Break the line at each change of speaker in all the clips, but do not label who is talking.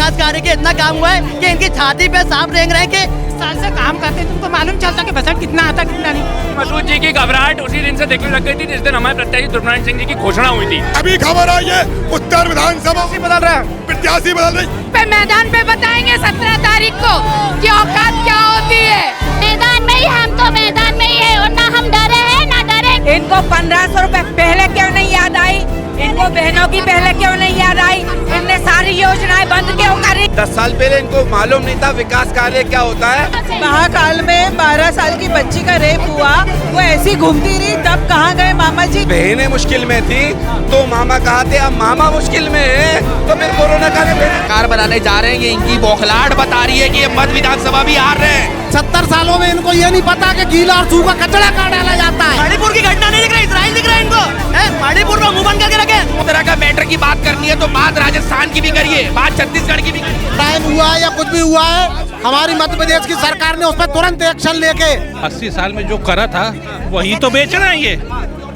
विकास कार्य के इतना काम हुआ है कि इनकी छाती पे सांप रेंग रहे के
साल से काम करते तुमको मालूम चलता कि बजट कितना आता कितना नहीं।
मसूद जी की घबराहट उसी दिन से देखने लग गई थी जिस दिन हमारे प्रत्याशी ध्रुवनारायण सिंह जी की घोषणा हुई थी।
अभी खबर आई है उत्तर विधानसभा
बदल रहा है,
प्रत्याशी बदल रही।
पे मैदान पे बताएंगे 17 तारीख को कि औकात क्या होती है। मैदान में ही, हम तो मैदान में ही है और ना हम डरे हैं ना डरे।
इनको 1500 रुपए पहले क्यों नहीं याद आई, इनको बहनों की पहले क्यों नहीं याद आई, इनने सारी योजनाएं बंद क्यों करी।
10 साल पहले इनको मालूम नहीं था विकास कार्य क्या होता है।
महाकाल में 12 साल की बच्ची का रेप हुआ, वो ऐसी घूमती रही, तब कहाँ गए मामा जी।
बहनें मुश्किल में थी तो मामा कहाँ थे, अब मामा मुश्किल में है तो फिर कोरोना का सरकार बनाने जा रहे हैं। ये इनकी बौखलाहट बता रही है कि ये मध्य विधानसभा भी हार रहे हैं।
70 सालों में इनको ये नहीं पता कि गीला और सूखा कचरा कहाँ डाला जाता है। मणिपुर की घटना नहीं दिख रही, इजराइल दिख रहा है इनको। मणिपुर को मुंह बंद करके रखे।
इस तरह का मैटर की बात करनी है तो बात राजस्थान की भी करिए, बात छत्तीसगढ़ की भी करिए।
टाइम हुआ है या कुछ भी हुआ है, हमारी मध्य प्रदेश की सरकार ने उस पर तुरंत एक्शन लेके
80 साल में जो करा था वही तो बेच रहे हैं ये,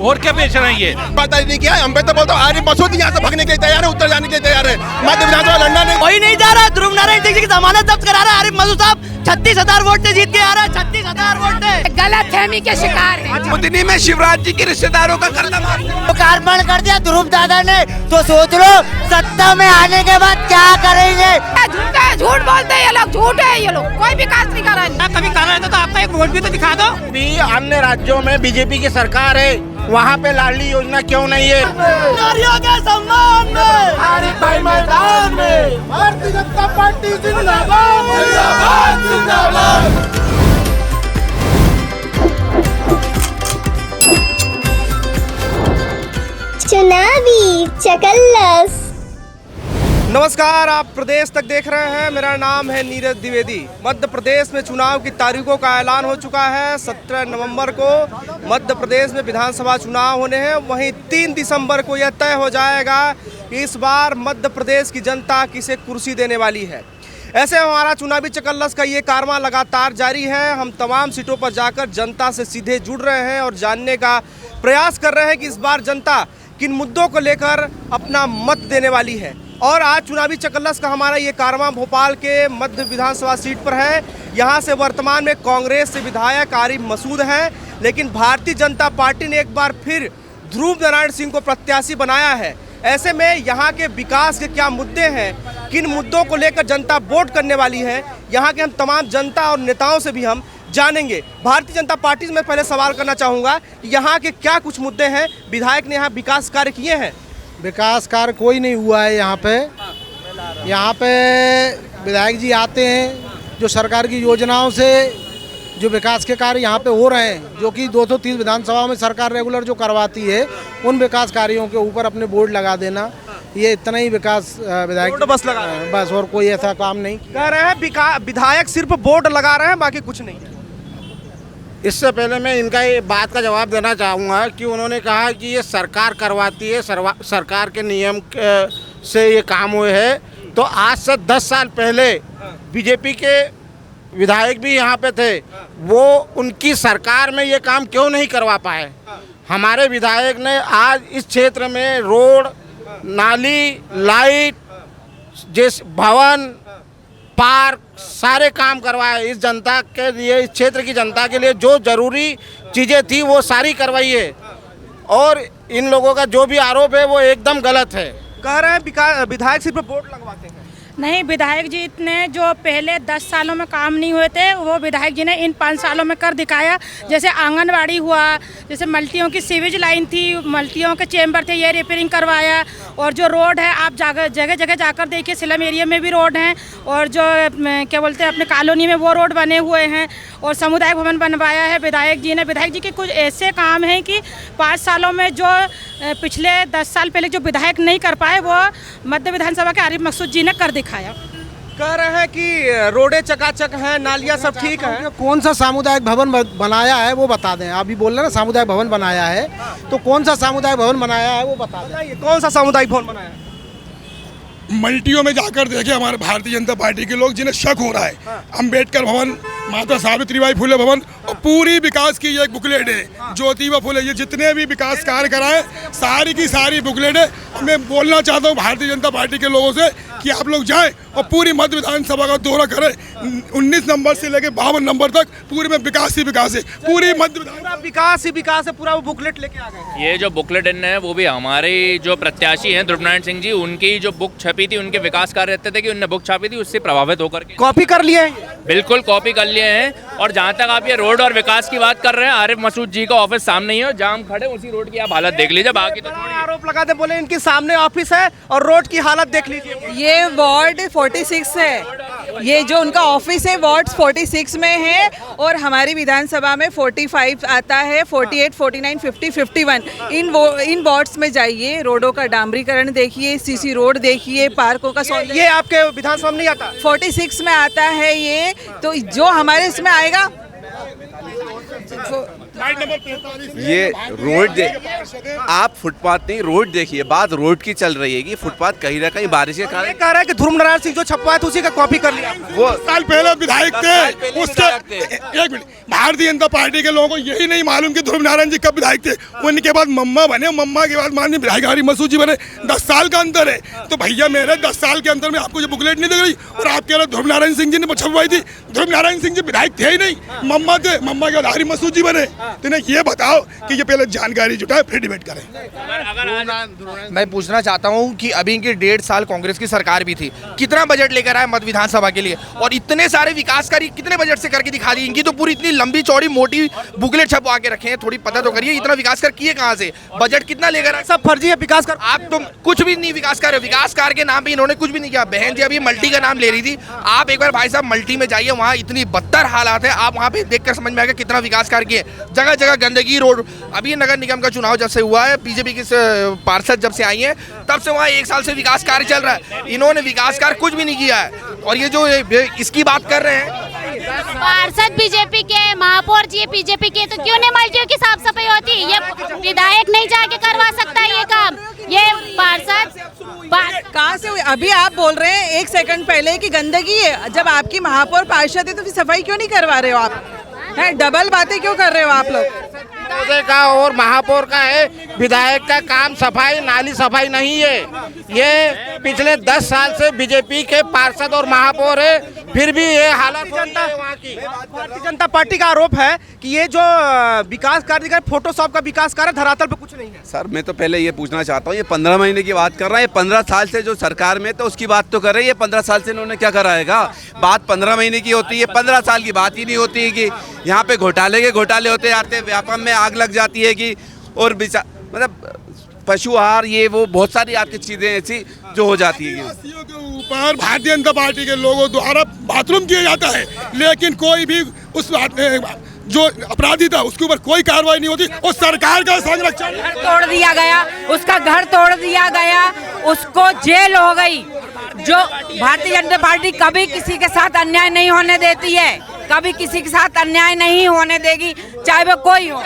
और क्या बेच रहे हैं ये।
पता नहीं क्या हम पे तो बोलते अरे मसूद यहाँ से भागने के लिए तैयार है, उत्तर जाने के लिए तैयार है। मध्य विधानसभा लड़ना नहीं,
कोई नहीं जा रहा। ध्रुवनारायण सिंह जी की जमानत जब्त करा रहा है आरिफ मसूद साहब। 36,000 वोट से जीत के आ रहा है, 36,000 वोट से।
गलत फहमी के शिकार है।
बुधनी में शिवराज जी के रिश्तेदारों का करना
लोकार्पण कर दिया ध्रुव दादा ने, तो सोच लो सत्ता में आने के बाद क्या करेंगे।
झूठ बोलते हैं ये लोग, झूठ है ये लोग, कोई विकास नहीं कर रहा है।
कभी कर रहे थे तो आपका एक वोट भी तो दिखा दो।
भी अन्य राज्यों में बीजेपी की सरकार है, वहाँ पे लाडली योजना क्यों नहीं है।
नारियों के सम्मान में आरिफ भाई मैदान में, भारतीय जनता पार्टी जिंदाबाद जिंदाबाद जिंदाबाद।
चुनावी चकल्लस।
नमस्कार, आप प्रदेश तक देख रहे हैं। मेरा नाम है नीरज द्विवेदी। मध्य प्रदेश में चुनाव की तारीखों का ऐलान हो चुका है। 17 नवंबर को मध्य प्रदेश में विधानसभा चुनाव होने हैं। वहीं 3 दिसंबर को यह तय हो जाएगा कि इस बार मध्य प्रदेश की जनता किसे कुर्सी देने वाली है। ऐसे हमारा चुनावी चकल्लस का ये कारवां लगातार जारी है। हम तमाम सीटों पर जाकर जनता से सीधे जुड़ रहे हैं और जानने का प्रयास कर रहे हैं कि इस बार जनता किन मुद्दों को लेकर अपना मत देने वाली है। और आज चुनावी चकल्लस का हमारा ये कारवां भोपाल के मध्य विधानसभा सीट पर है। यहाँ से वर्तमान में कांग्रेस से विधायक आरिफ मसूद हैं, लेकिन भारतीय जनता पार्टी ने एक बार फिर ध्रुवनारायण सिंह को प्रत्याशी बनाया है। ऐसे में यहाँ के विकास के क्या मुद्दे हैं, किन मुद्दों को लेकर जनता वोट करने वाली है, यहाँ के हम तमाम जनता और नेताओं से भी हम जानेंगे। भारतीय जनता पार्टी से मैं पहले सवाल करना चाहूँगा कि यहाँ के क्या कुछ मुद्दे हैं। विधायक ने यहाँ विकास कार्य किए हैं?
विकास कार्य कोई नहीं हुआ है यहाँ पे। यहाँ पे विधायक जी आते हैं, जो सरकार की योजनाओं से जो विकास के कार्य यहाँ पे हो रहे हैं, जो कि 230 विधानसभा में सरकार रेगुलर जो करवाती है, उन विकास कार्यों के ऊपर अपने बोर्ड लगा देना, ये इतना ही विकास विधायक
बस लगा
बस, और कोई ऐसा काम नहीं
कह रहे हैं। विधायक सिर्फ बोर्ड लगा रहे हैं, बाकी कुछ नहीं है।
इससे पहले मैं इनका ये बात का जवाब देना चाहूँगा कि उन्होंने कहा कि ये सरकार करवाती है, सरकार के नियम से ये काम हुए हैं। तो आज से 10 साल पहले बीजेपी के विधायक भी यहाँ पे थे, वो उनकी सरकार में ये काम क्यों नहीं करवा पाए। हमारे विधायक ने आज इस क्षेत्र में रोड, नाली, लाइट, जिस भवन, पार्क, सारे काम करवाए। इस जनता के लिए, इस क्षेत्र की जनता के लिए जो जरूरी चीज़ें थी वो सारी करवाई है। और इन लोगों का जो भी आरोप है वो एकदम गलत है।
कह रहे हैं विधायक सिर्फ बोर्ड लगवाते हैं।
नहीं, विधायक जी ने जो पहले 10 सालों में काम नहीं हुए थे वो विधायक जी ने इन 5 सालों में कर दिखाया। जैसे आंगनवाड़ी हुआ, जैसे मल्टियों की सीवेज लाइन थी, मल्टियों के चेंबर थे, ये रिपेयरिंग करवाया। और जो रोड है, आप जगह जगह जाकर देखिए, स्लम एरिया में भी रोड हैं, और जो क्या बोलते हैं अपने कॉलोनी में वो रोड बने हुए हैं, और समुदाय भवन बनवाया है विधायक जी ने। विधायक जी के कुछ ऐसे काम हैं कि 5 सालों में जो पिछले 10 साल पहले जो विधायक नहीं कर पाए, वो मध्य विधानसभा के आरिफ मसूद जी ने कर दिखाया।
कह रहे हैं कि रोडें चकाचक हैं, नालियाँ सब ठीक है।
कौन सा सामुदायिक भवन बनाया है वो बता दें। अभी बोल रहे ना सामुदायिक भवन बनाया है, तो कौन सा सामुदायिक भवन बनाया है वो बता दें।
कौन सा सामुदायिक भवन बनाया है?
मल्टियों में जाकर देखे हमारे भारतीय जनता पार्टी के लोग, जिन्हें शक हो रहा है। अम्बेडकर भवन, माता सावित्रीबाई फुले भवन और पूरी विकास की ये एक बुकलेट है, ज्योतिबा फुले, ये जितने भी विकास कार्य कराए सारी की सारी बुकलेट है। मैं बोलना चाहता हूँ भारतीय जनता पार्टी के लोगों से कि आप लोग जाएं और पूरी मध्य विधानसभा का दौरा करें। 19 नंबर से लेकर 52 नंबर तक पूरे में विकास ही विकास है, पूरी मध्य
पूरा विकास ही विकास है, पूरा वो बुकलेट लेके आ गए।
ये जो बुकलेट है वो भी हमारे जो प्रत्याशी हैं ध्रुव नारायण सिंह जी, उनकी जो बुक छपी थी, उनके विकास कार्य रहते थे कि उनने बुक छापी थी, उससे प्रभावित होकर के
कॉपी कर लिए हैं?
बिल्कुल कॉपी कर लिए हैं। और जहाँ तक आप ये रोड और विकास की बात कर रहे हैं, आरिफ मसूद जी का ऑफिस सामने ही है, जाम खड़े उसी रोड की आप हालत देख लीजिए। बाकी तो
आरोप लगाते बोले इनके सामने ऑफिस है और रोड की हालत देख लीजिए।
ये वार्ड 46 है, ये जो उनका ऑफिस है वार्ड 46 में है और हमारी विधानसभा में 45 आता है, 48, 49, 50, 51 इन वार्ड्स में जाइए, रोडों का डामरीकरण देखिए, सीसी रोड देखिए, पार्कों का सौंदर्य।
ये आपके विधानसभा में नहीं आता?
46 में आता है ये, तो जो हमारे इसमें आएगा
ये रोड आप फुटपाथ नहीं रोड देखिए, बात रोड की चल रही है कि फुटपाथ कहीं ना कहीं बारिश के कारण
कह रहा है कि ध्रुव नारायण सिंह जो छपवाया था उसी का कॉपी कर लिया।
वो साल पहले विधायक थे, उसके एक मिनट, भारतीय जनता पार्टी के लोगों को यही नहीं मालूम कि ध्रुव नारायण जी कब विधायक थे। उनके बाद मम्मा बने, मम्मा के बाद माननीय विधायक आरिफ मसूद जी बने, 10 साल का अंतर है। तो भैया मेरे 10 साल के अंतर में आपको जो बुकलेट नहीं दिख रही और आप कह रहे ध्रुव नारायण सिंह जी ने छपवाई थी। ध्रुव नारायण सिंह जी विधायक थे ही नहीं, मम्मा थे, मम्मा के बाद आरिफ मसूद जी बने। तो इन्हें ये बताओ कि ये पहले जानकारी जुटाए फिर डिबेट करें।
मैं पूछना चाहता हूं कि अभी इनकी 1.5 साल कांग्रेस की सरकार भी थी, कितना बजट लेकर आए मध्य विधानसभा के लिए और इतने सारे विकास कार्य कितने बजट से करके दिखा दी। इनकी तो पूरी इतनी लंबी चौड़ी मोटी बुकलेट छपवा के रखे हैं, थोड़ी पता तो करिए इतना विकास कार्य किए कहाँ से, बजट कितना लेकर आए?
सब फर्जी है विकास कार्य।
आप तो कुछ भी नहीं विकास कार्य, विकास कार्य के नाम पे इन्होंने कुछ भी नहीं किया। बहन जी अभी मल्टी का नाम ले रही थी, आप एक बार भाई साहब मल्टी में जाइए, वहाँ इतनी बदतर हालात है, आप वहाँ पे देखकर समझ में आएगा कितना विकास कार्य किए। जगह जगह गंदगी, रोड। अभी नगर निगम का चुनाव जब से हुआ है, बीजेपी के पार्षद जब से आई हैं, तब से वहाँ 1 साल से विकास कार्य चल रहा है, इन्होंने विकास कार्य कुछ भी नहीं किया है। और ये जो इसकी बात कर रहे हैं,
पार्षद बीजेपी के, महापौर जी बीजेपी के, तो क्यों नहीं मल्टियों की साफ सफाई होती? ये विधायक नहीं जाके करवा सकता ये काम? ये पार्षद
कहाँ से हुई? अभी आप बोल रहे हैं 1 सेकंड पहले कि गंदगी है, जब आपकी महापौर पार्षद है तो फिर सफाई क्यों नहीं करवा रहे हो आप? हैं, डबल बातें क्यों कर रहे हो आप लोग?
का और महापौर का है, विधायक का काम सफाई नाली सफाई नहीं है। ये पिछले 10 साल से बीजेपी के पार्षद और महापौर है, फिर भी ये हालत
भारतीय जनता पार्टी का आरोप है कि ये जो विकास कार्य फोटोशॉप का विकास कार्य धरातल पे कुछ नहीं है।
सर मैं तो पहले ये पूछना चाहता हूँ, ये 15 महीने की बात कर रहे हैं, 15 साल से जो सरकार में तो उसकी बात तो कर रहे हैं, ये 15 साल से इन्होंने क्या कराएगा? बात 15 महीने की होती है, 15 साल की बात ही नहीं होती है कि यहाँ पे घोटाले के घोटाले होते जाते हैं, व्यापार में आग लग जाती है कि और मतलब पशु आहार ये वो बहुत सारी आपकी चीजें ऐसी जो हो जाती है।
के ऊपर भारतीय जनता पार्टी के लोगों द्वारा बाथरूम किया जाता है, लेकिन कोई भी उस जो अपराधी था उसके ऊपर कोई कार्रवाई नहीं होती और सरकार का संरक्षण
तोड़ दिया गया, उसका घर तोड़ दिया गया, उसको जेल हो गई। जो भारतीय जनता पार्टी कभी किसी के साथ अन्याय नहीं होने देती है, कभी किसी के साथ अन्याय नहीं होने देगी, चाहे वो कोई हो।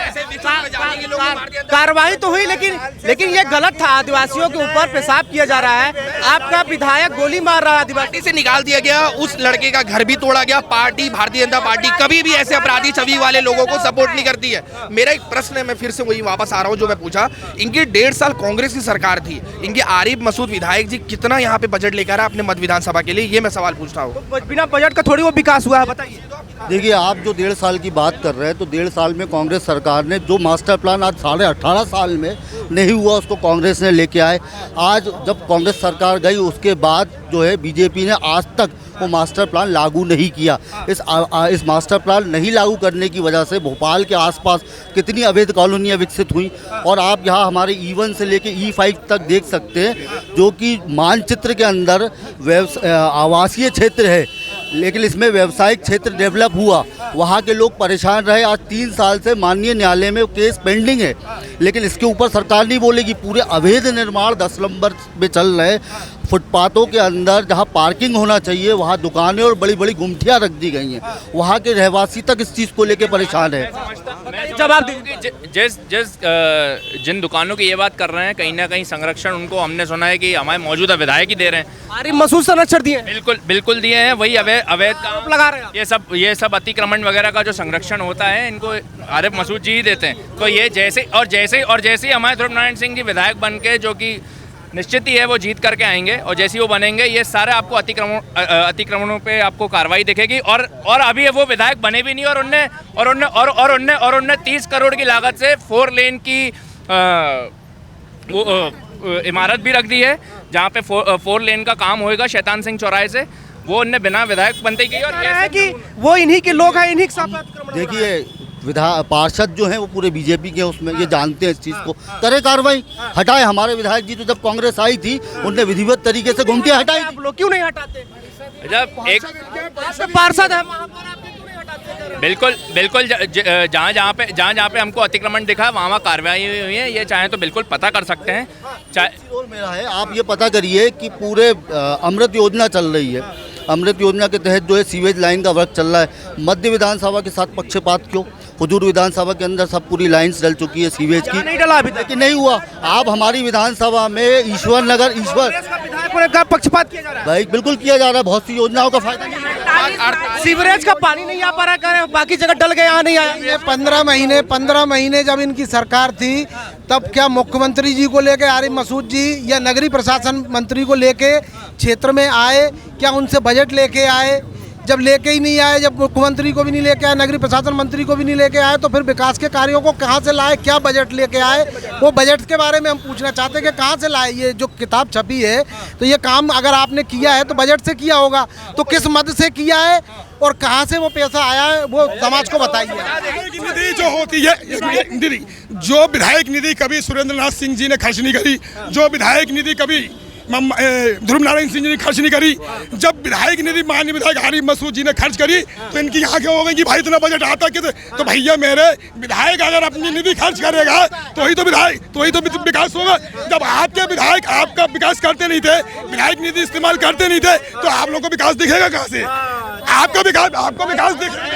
कार्रवाई तो हुई, लेकिन ये गलत था। आदिवासियों के ऊपर पेशाब किया जा रहा है, आपका विधायक गोली मार रहा है, आदिवासी
से निकाल दिया गया, उस लड़के का घर भी तोड़ा गया। पार्टी भारतीय जनता पार्टी कभी भी ऐसे अपराधी छवि वाले लोगों को सपोर्ट नहीं करती है। मेरा एक प्रश्न है, मैं फिर से वही वापस आ रहा हूँ जो मैं पूछा। इनकी 1.5 साल कांग्रेस की सरकार थी, इनके आरिफ मसूद विधायक जी कितना यहाँ पे बजट लेकर आए अपने मध्य विधानसभा के लिए, ये मैं सवाल पूछता हूँ।
बिना बजट का थोड़ी वो विकास हुआ है, बताइए।
देखिए, आप जो 1.5 साल की बात कर रहे हैं, तो 1.5 साल में कांग्रेस सरकार ने जो मास्टर प्लान आज 18.5 साल में नहीं हुआ, उसको कांग्रेस ने लेके आए। आज जब कांग्रेस सरकार गई उसके बाद जो है बीजेपी ने आज तक वो मास्टर प्लान लागू नहीं किया। इस मास्टर प्लान नहीं लागू करने की वजह से भोपाल के आसपास कितनी अवैध कॉलोनियाँ विकसित हुई, और आप यहाँ हमारे E1 से लेके E5 तक देख सकते हैं, जो कि मानचित्र के अंदर आवासीय क्षेत्र है, लेकिन इसमें व्यावसायिक क्षेत्र डेवलप हुआ। वहाँ के लोग परेशान रहे। आज 3 साल से माननीय न्यायालय में केस पेंडिंग है, लेकिन इसके ऊपर सरकार नहीं बोलेगी। पूरे अवैध निर्माण 10 नंबर पे चल रहे हैं। फुटपाथों के अंदर जहाँ पार्किंग होना चाहिए वहाँ दुकानें और बड़ी बड़ी गुमटियाँ रख दी गई हैं। वहाँ के रहवासी तक इस चीज़ को लेकर परेशान है।
जवाब जिन दुकानों की ये बात कर रहे हैं, कहीं ना कहीं संरक्षण उनको हमने सुना है कि हमारे मौजूदा विधायक ही दे रहे हैं।
आरिफ मसूद संरक्षण दिए?
बिल्कुल दिए हैं। वही अवैध काम
लगा रहे हैं।
ये सब अतिक्रमण वगैरह का जो संरक्षण होता है इनको आरिफ मसूद जी ही देते हैं। तो ये जैसे हमारे ध्रुव नारायण सिंह जी विधायक बन के, जो कि निश्चित ही है वो जीत करके आएंगे, और जैसे ही वो बनेंगे ये सारे आपको अतिक्रमणों पे आपको कार्रवाई दिखेगी। और अभी वो विधायक बने भी नहीं, और उनने 30 करोड़ की लागत से 4 लेन की इमारत भी रख दी है, जहाँ पे 4 लेन का काम होएगा शैतान सिंह चौराहे से। वो उनने बिना विधायक बनते की, और
है कि वो इन्हीं के लोग हैं, इन्हीं के साथ।
देखिए पार्षद जो हैं वो पूरे बीजेपी के उसमें, ये जानते हैं इस चीज़ को। करे कार्रवाई, हटाए। हमारे विधायक जी तो जब कांग्रेस आई थी उनने विधिवत तरीके से घूमते हटाई।
आप लोग क्यों नहीं हटाते?
जब एक
पार्षद है,
बिल्कुल जहाँ पे हमको अतिक्रमण दिखा वहाँ कार्रवाई हुई है। ये चाहे तो बिल्कुल पता कर सकते हैं।
और मेरा है, आप ये पता करिए कि पूरे अमृत योजना चल रही है। अमृत योजना के तहत जो है सीवेज लाइन का वर्क चल रहा है। मध्य विधानसभा के साथ पक्षपात क्यों? हुजूर विधानसभा के अंदर सब पूरी लाइन्स डल चुकी है सीवेज की,
नहीं डला अभी तक,
लेकिन नहीं हुआ। आप हमारी विधानसभा में ईश्वर
का पक्षपात किया जा रहा है।
भाई बिल्कुल किया जा रहा है। बहुत सी योजनाओं का फायदा,
सीवरेज का पानी नहीं आ पा रहा है, बाकी जगह डल गए, यहाँ नहीं आया।
ये 15 महीने जब इनकी सरकार थी तब क्या मुख्यमंत्री जी को लेके आरिफ मसूद जी या नगरीय प्रशासन मंत्री को लेके क्षेत्र में आए? क्या उनसे बजट लेके आए? जब लेके ही नहीं आए, जब मुख्यमंत्री को भी नहीं लेके आए, नगरीय प्रशासन मंत्री को भी नहीं लेके आए, तो फिर विकास के कार्यों को कहाँ से लाए? क्या बजट लेके आए? वो बजट के बारे में हम पूछना चाहते हैं कि कहाँ से लाए? ये जो किताब छपी है तो ये काम अगर आपने किया है तो बजट से किया होगा, तो किस मद से किया है और कहाँ से वो पैसा आया है वो समाज को बताइए।
निधि जो होती है, जो विधायक निधि कभी सुरेंद्र नाथ सिंह जी ने खर्च नहीं करी, जो विधायक निधि कभी ध्रुव नारायण सिंह जी ने खर्च नहीं करी, जब विधायक निधि माननीय विधायक आरिफ मसूद जी ने खर्च करी तो इनकी आंखें हो गई कि भाई इतना बजट आता किसे? तो भैया मेरे विधायक अगर अपनी निधि खर्च करेगा तो ही तो विकास होगा। जब आपके विधायक आपका विकास करते नहीं थे, विधायक निधि इस्तेमाल करते नहीं थे, तो आप लोगों को विकास दिखेगा कहाँ से? आपको विकास दिखेगा।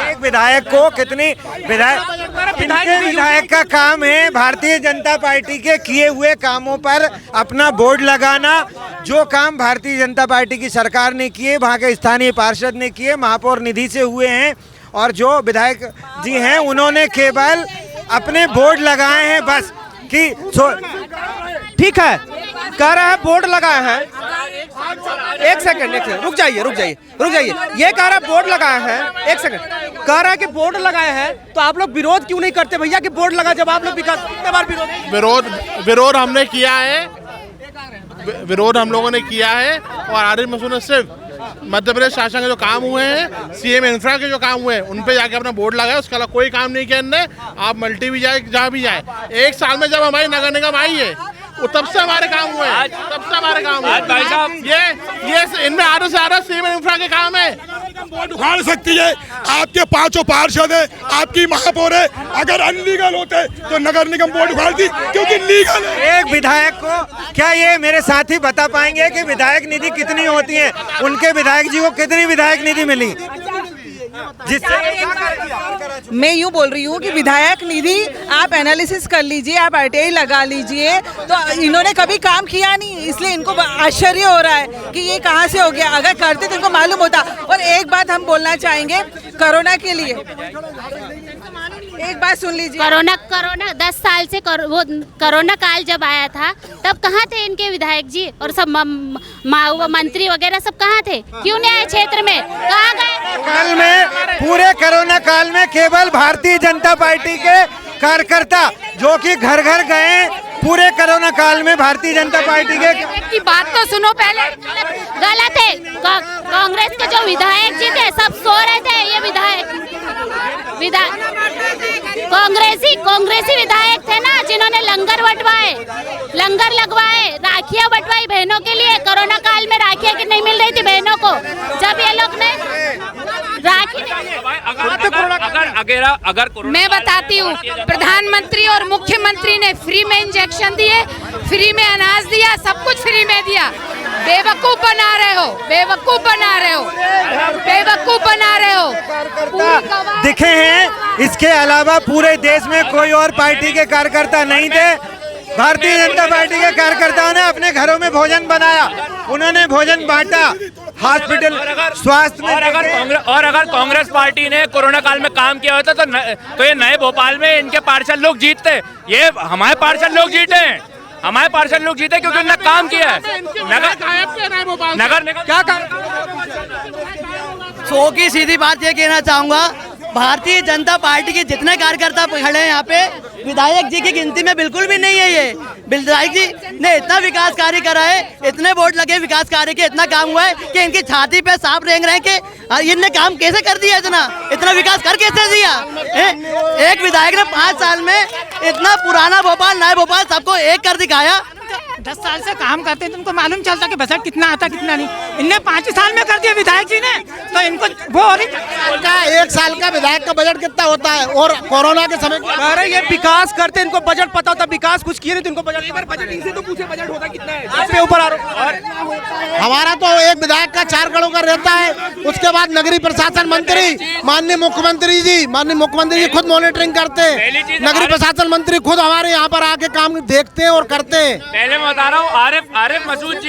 एक विधायक को कितनी विधायक का काम है भारतीय जनता पार्टी के किए हुए कामों पर अपना बोर्ड लगाना। जो काम भारतीय जनता पार्टी की सरकार ने किए, वहाँ के स्थानीय पार्षद ने किए, महापौर निधि से हुए हैं, और जो विधायक जी हैं उन्होंने केवल अपने बोर्ड लगाए हैं बस कि
ठीक है, कह रहा है बोर्ड लगाया है। एक सेकंड रुक जाइए। ये कह रहा है बोर्ड लगाया है, एक सेकंड, कह रहा है कि बोर्ड लगाया है, तो आप लोग विरोध क्यों नहीं करते भैया कि बोर्ड लगा? जब आप लोग कितने बार
विरोध हमने किया है, विरोध हम लोगों ने किया है। और आरिफ मसूद ने सिर्फ मध्य प्रदेश शासन के जो काम हुए हैं, सीएम इंफ्रा के जो काम हुए हैं, उन पे जाके अपना बोर्ड लगाया, उसके अलावा कोई काम नहीं किया इनने। आप मल्टी भी जाए, जहाँ भी जाए, 1 साल में जब हमारी नगर निगम आई है तब से हमारे काम हुए, भाई साहब। ये इनमें आधे से आधा सीएम इंफ्रा के काम है।
बोर्ड उखाड़ सकती है, आपके 5 पार्षद है, आपकी महापौर है, अगर अनलीगल होते तो नगर निगम बोर्ड उखाड़ती, क्योंकि लीगल है।
एक विधायक को क्या ये मेरे साथी बता पाएंगे कि विधायक निधि कितनी होती है? उनके विधायक जी को कितनी विधायक निधि मिली?
जिससे मैं यूँ बोल रही हूँ कि विधायक निधि आप एनालिसिस कर लीजिए, आप RTI लगा लीजिए, तो इन्होंने कभी काम किया नहीं, इसलिए इनको आश्चर्य हो रहा है कि ये कहाँ से हो गया। अगर करते तो इनको मालूम होता। और एक बात हम बोलना चाहेंगे कोरोना के लिए, एक बात सुन लीजिए।
कोरोना 10 साल से वो कोरोना काल जब आया था तब कहाँ थे इनके विधायक जी और सब मंत्री वगैरह सब कहाँ थे? क्यों नहीं आए क्षेत्र में? कहाँ गए?
काल में, पूरे कोरोना काल में केवल भारतीय जनता पार्टी के कार्यकर्ता जो कि घर घर गए, पूरे कोरोना काल में भारतीय जनता पार्टी
की बात तो सुनो पहले। गलत है। कांग्रेस के जो विधायक जी थे सब सो रहे थे। ये कांग्रेसी विधायक थे ना, जिन्होंने लंगर लगवाए, राखियां बंटवाई बहनों के लिए। कोरोना काल में राखियां नहीं मिल रही थी बहनों को, जब ये लोग ने राखी
अगर
मैं बताती हूँ, प्रधानमंत्री और मुख्यमंत्री ने फ्री में इंजेक्शन दिए, फ्री में अनाज दिया, सब कुछ फ्री में दिया। बेवकूफ बना रहे हो, बेवकूफ बना रहे हो, बेवकूफ बना रहे हो।
दिखे हैं, इसके अलावा पूरे देश में कोई और पार्टी के कार्यकर्ता नहीं थे। भारतीय जनता पार्टी के कार्यकर्ताओं ने अपने घरों में भोजन बनाया, उन्होंने भोजन बांटा, हॉस्पिटल स्वास्थ्य में।
और अगर कांग्रेस पार्टी ने कोरोना काल में काम किया होता तो ये नए भोपाल में इनके पार्षद लोग जीतते। ये हमारे पार्षद लोग जीते हैं, हमारे पार्षद लोग जीते क्योंकि उन्होंने काम किया है। नगर क्या
सो की सीधी बात ये कहना चाहूँगा, भारतीय जनता पार्टी के जितने कार्यकर्ता खड़े हैं यहाँ पे, विधायक जी की गिनती में बिल्कुल भी नहीं है। ये विधायक जी ने इतना विकास कार्य करा है, इतने वोट लगे विकास कार्य के, इतना काम हुआ है कि इनकी छाती पे सांप रेंग रहे हैं कि इनने काम कैसे कर दिया, इतना विकास कर कैसे दिया। एक विधायक ने 5 साल में इतना पुराना भोपाल, नया भोपाल सबको एक कर दिखाया।
10 साल से काम करते हैं, तुमको मालूम चलता कि बजट कितना आता कितना नहीं। इनने 5 साल में कर दिया विधायक जी ने, तो इनको वो और
1 साल का विधायक का बजट कितना होता है। और कोरोना के समय
अरे ये विकास करते, इनको बजट पता होता, विकास कुछ किए नहीं तो इनको बजट इनसे तो पूछे बजट होता कितना है। ऊपर
हमारा तो एक विधायक का 4 करोड़ का रहता है। उसके बाद नगरीय प्रशासन मंत्री माननीय मुख्यमंत्री जी खुद मॉनिटरिंग करते हैं। नगरीय प्रशासन मंत्री खुद हमारे यहाँ पर आके काम देखते हैं और करते हैं।
पहले मैं बता रहा हूँ, आरिफ मसूद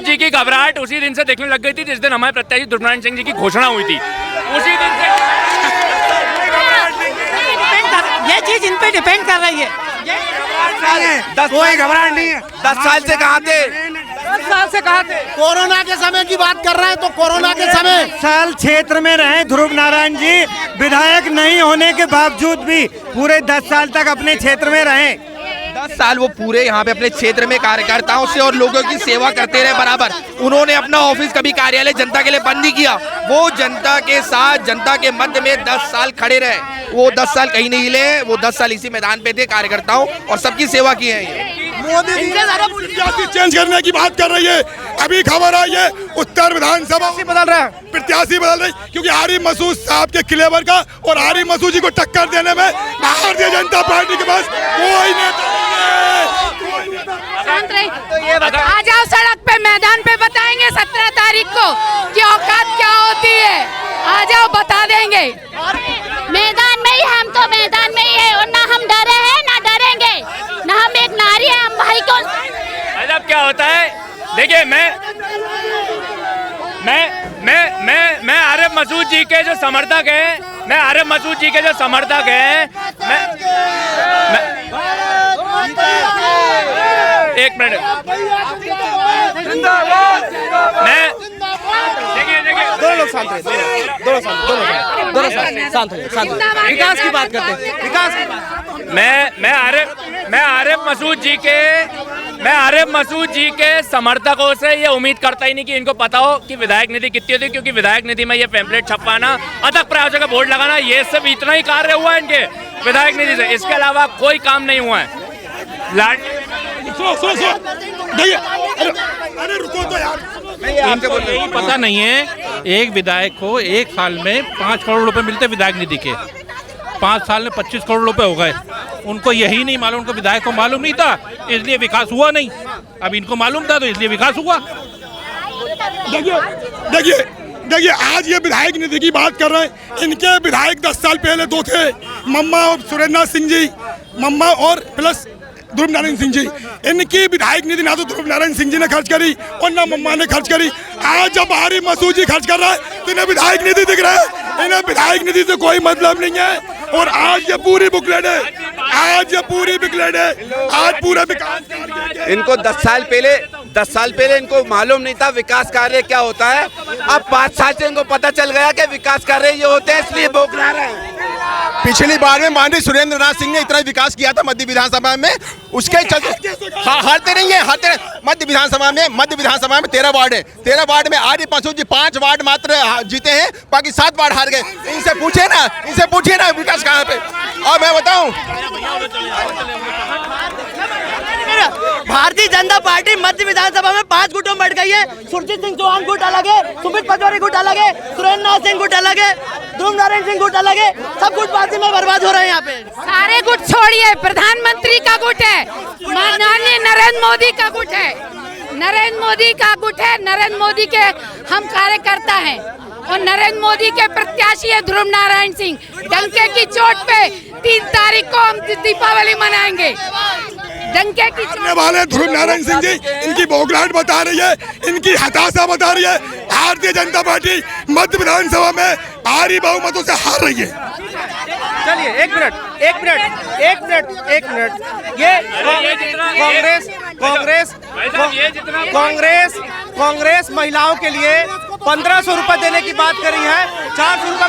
जी की घबराहट उसी दिन से देखने लग गई थी जिस दिन हमारे प्रत्याशी ध्रुव नारायण सिंह जी की घोषणा हुई थी। उसी दिन से
ये चीज इन पे डिपेंड कर रही है।
कोई घबराहट नहीं है।
10 साल से कहाँ थे?
10 साल से कहाँ थे?
कोरोना के समय की बात कर रहे हैं तो कोरोना के समय
साल क्षेत्र में रहे ध्रुव नारायण जी, विधायक नहीं होने के बावजूद भी पूरे 10 साल तक अपने क्षेत्र में रहे।
10 साल वो पूरे यहाँ पे अपने क्षेत्र में कार्यकर्ताओं से और लोगों की सेवा करते रहे बराबर। उन्होंने अपना ऑफिस कभी कार्यालय जनता के लिए बंद नहीं किया। वो जनता के साथ, जनता के मध्य में 10 साल खड़े रहे। वो 10 साल कहीं नहीं हिले, वो 10 साल इसी मैदान पे थे कार्यकर्ताओं और सबकी सेवा की है।
मोदी जी चेंज करने की बात कर रही है। अभी खबर आई है उत्तर विधानसभा
बदल रहा है,
प्रत्याशी बदल रही, क्योंकि आरिफ मसूद साहब के क्लेवर का और आरिफ मसूद जी को टक्कर देने में भारतीय जनता पार्टी के पास कोई नेता
आ जाओ सड़क पे, मैदान पे बताएंगे 17 तारीख को कि औकात क्या होती है। आ जाओ बता देंगे।
मैदान में ही, हम तो मैदान में ही है और ना हम डरे हैं ना डरेंगे, ना हम एक नारी है, हम भाई को।
मतलब क्या होता है, देखिए मैं आरिफ मसूद जी के जो समर्थक हैं, एक मिनट, देखिए
दोनों लोग शांत रहे, दोनों शांत रहे। विकास की बात करते हैं, विकास की बात।
मैं आरिफ मसूद जी के समर्थकों से ये उम्मीद करता ही नहीं कि इनको पता हो कि विधायक निधि कितनी होती है, क्योंकि विधायक निधि में ये पैम्पलेट छपवाना, अथक प्रयासों का बोर्ड लगाना, ये सब इतना ही कार्य हुआ है इनके विधायक निधि से। इसके अलावा कोई काम नहीं हुआ है।
यही पता नहीं है, एक विधायक को 1 साल में 5 करोड़ रुपए मिलते विधायक निधि के, 5 साल में 25 करोड़ रुपए हो गए। उनको यही नहीं मालूम, उनको विधायक को मालूम नहीं था, इसलिए विकास हुआ नहीं। अब इनको मालूम था तो इसलिए विकास हुआ।
देखिए आज ये विधायक निधि की बात कर रहे हैं। इनके विधायक 10 साल पहले 2 थे, मम्मा और सुरेंद्र सिंह जी, मम्मा और प्लस ध्रुव नारायण सिंह जी। इनकी विधायक निधि ना तो ध्रुव नारायण सिंह जी ने खर्च करी और ना मम्मा ने खर्च करी। आज जब आरिफ मसूद जी खर्च कर रहा है तो इन्हें विधायक निधि दिख रहा है। इन्हें विधायक निधि से कोई मतलब नहीं है। और आज ये पूरी बुकलेट है, आज पूरा विकास।
इनको 10 साल पहले इनको मालूम नहीं था विकास कार्य क्या होता है। अब 5 साल से इनको पता चल गया कि विकास कार्य ये होते हैं, इसलिए बौखला रहे हैं।
पिछली बार में माननीय सुरेंद्र नाथ सिंह ने इतना विकास किया था मध्य विधानसभा में, उसके चलते हारते नहीं है, मध्य विधानसभा में 13 वार्ड है। 13 वार्ड में आरिफ मसूद जी 5 वार्ड मात्र जीते हैं, बाकी 7 वार्ड हार गए। इनसे पूछिए ना विकास कहाँ पे। और मैं बताऊं,
और भारतीय जनता पार्टी मध्य विधानसभा में 5 गुटों में बढ़ गई है। सुरजीत सिंह चौहान गुट अलग है, सुमित पटवारी गुट अलग है, सुरेंद्र नाथ सिंह गुट अलग है, ध्रुव नारायण सिंह गुट अलग है। सब गुट पार्टी में बर्बाद हो रहे हैं यहाँ पे।
सारे गुट छोड़िए, प्रधानमंत्री का गुट है, माननीय नरेंद्र मोदी का गुट है, नरेंद्र मोदी का गुट है। नरेंद्र मोदी के हम कार्यकर्ता हैं और नरेंद्र मोदी के प्रत्याशी है ध्रुव नारायण सिंह। डंके की चोट पे 3 तारीख को हम दीपावली मनाएंगे। डंके की
हारने वाले ध्रुव नारायण सिंह जी, इनकी बौखलाहट बता रही है, इनकी हताशा बता रही है। भारतीय जनता पार्टी मध्य विधानसभा में भारी बहुमतों से हार रही है।
चलिए एक मिनट ये कांग्रेस महिलाओं के लिए 1500 रुपए देने की बात करी है। 400 रुपए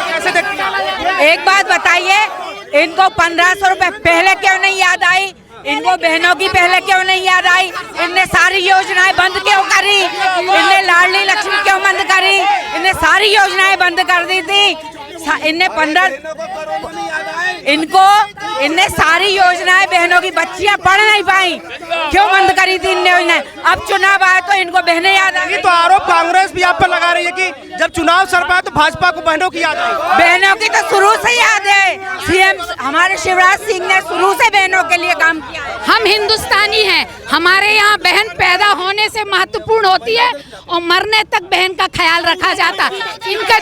कैसे देखती हैं?
एक बात बताइए, इनको 1500 रुपए पहले क्यों नहीं याद आई? इनको बहनों की पहले क्यों नहीं याद आई? इनने सारी योजनाएं बंद क्यों करी? इनने लाडली लक्ष्मी क्यों बंद करी? इनने सारी योजनाएं बंद कर दी थी। इनने सारी योजनाएं बहनों की बच्चियां पढ़ नहीं पाई, क्यों बंद करी थी इनने योजनाएं? अब चुनाव आए तो इनको बहनें याद आ गई।
तो आरोप कांग्रेस भी आप पर लगा रही है कि जब चुनाव सर पाए तो भाजपा को बहनों की याद आई।
बहनों की तो शुरू से याद है। सीएम हमारे शिवराज सिंह ने शुरू से बहनों के लिए काम किया है।
हम हिंदुस्तानी हैं, हमारे यहाँ बहन पैदा होने से महत्वपूर्ण होती है और मरने तक बहन का ख्याल रखा जाता है। इनका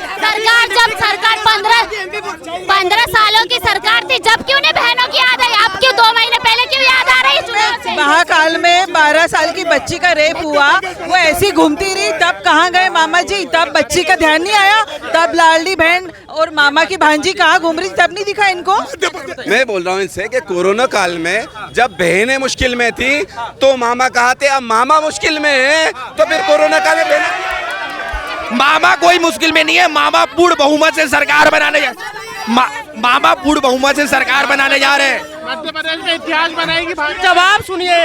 सरकार 15 सालों की सरकार थी, जब क्यों नहीं बहनों की याद आई? अब क्यों 2 महीने पहले क्यों याद आ रही है चुनाव से?
महाकाल में 12 साल की बच्ची का रेप हुआ, वो ऐसी घूमती रही, तब कहाँ गए मामा जी? तब बच्ची का ध्यान नहीं आया? तब लाडली बहन और मामा की भांजी कहाँ घूम रही, तब नहीं दिखा इनको?
मैं बोल रहा हूँ इनसे कि कोरोना काल में जब बहनें मुश्किल में थी तो मामा कहा थे, अब मामा मुश्किल में है तो फिर कोरोना काल में
मामा कोई मुश्किल में नहीं है। मामा पूर्ण बहुमत से सरकार बनाने मामा पूर्ण बहुमत से सरकार बनाने जा रहे हैं।
मध्य प्रदेश में इतिहास बनाएगी।
जवाब सुनिए।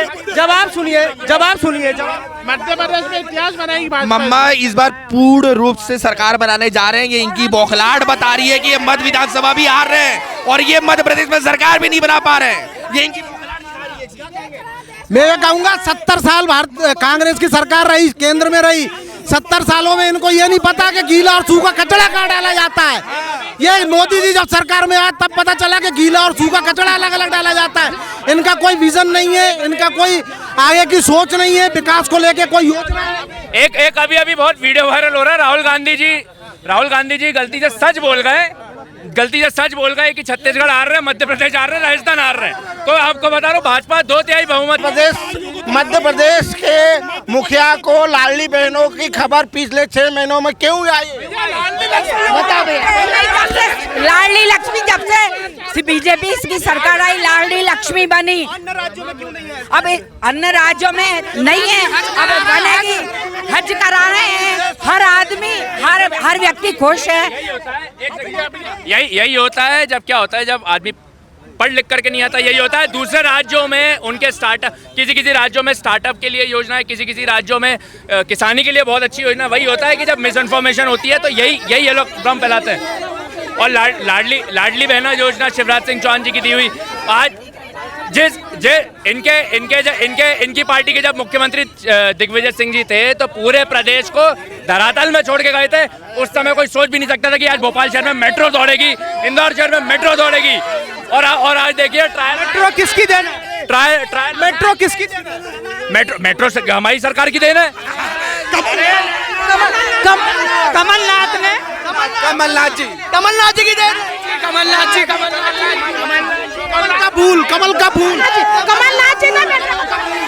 मध्य प्रदेश में इतिहास बनाएगी
मम्मा इस बार पूर्ण रूप से सरकार बनाने जा रहे हैं। ये इनकी बौखलाहट बता रही है कि ये मध्य विधानसभा भी हार रहे हैं और ये मध्य प्रदेश में सरकार भी नहीं बना पा रहे हैं। ये इनकी
मैं कहूँगा 70 साल भारत कांग्रेस की सरकार रही, केंद्र में रही। 70 सालों में इनको ये नहीं पता कि गीला और सूखा कचरा कहाँ डाला जाता है। ये मोदी जी जब सरकार में आए तब पता चला कि गीला और सूखा कचरा अलग अलग डाला जाता है। इनका कोई विजन नहीं है, इनका कोई आगे की सोच नहीं है, विकास को लेके कोई योजना नहीं।
एक अभी बहुत वीडियो वायरल हो रहा है। राहुल गांधी जी गलती से सच बोल गए कि छत्तीसगढ़ हार रहे हैं, मध्य प्रदेश हार रहे हैं, राजस्थान हार रहे हैं। तो आपको बता रहा हूँ भाजपा 2/3 बहुमत।
मध्य प्रदेश के मुखिया को लाडली बहनों की खबर पिछले 6 महीनों में क्यों आई?
बताओ भैया। लाडली लक्ष्मी जब से बीजेपी की सरकार आई, लाडली लक्ष्मी बनी। अब अन्य राज्यों में नहीं है, अब बनेगी। हज करा रहे हैं, हर आदमी हर व्यक्ति खुश है।
यही होता है। जब क्या होता है, जब आदमी पढ़ लिख करके नहीं आता, यही होता है। दूसरे राज्यों में उनके स्टार्टअप, किसी राज्यों में स्टार्टअप के लिए योजना है, किसी राज्यों में किसानी के लिए बहुत अच्छी योजना। वही होता है कि जब मिस इन्फॉर्मेशन होती है तो यही ये लोग भ्रम फैलाते हैं। और लाडली बहना योजना शिवराज सिंह चौहान जी की दी हुई, आज इनकी पार्टी के जब मुख्यमंत्री दिग्विजय सिंह जी थे तो पूरे प्रदेश को धरातल में छोड़ के गए थे। उस समय कोई सोच भी नहीं सकता था कि आज भोपाल शहर में मेट्रो दौड़ेगी, इंदौर शहर में मेट्रो दौड़ेगी। और आज देखिए
मेट्रो किसकी देन? मेट्रो किसकी देन?
मेट्रो से हमारी सरकार की देन है।
कमलनाथ जी की देन। कमल का फूल।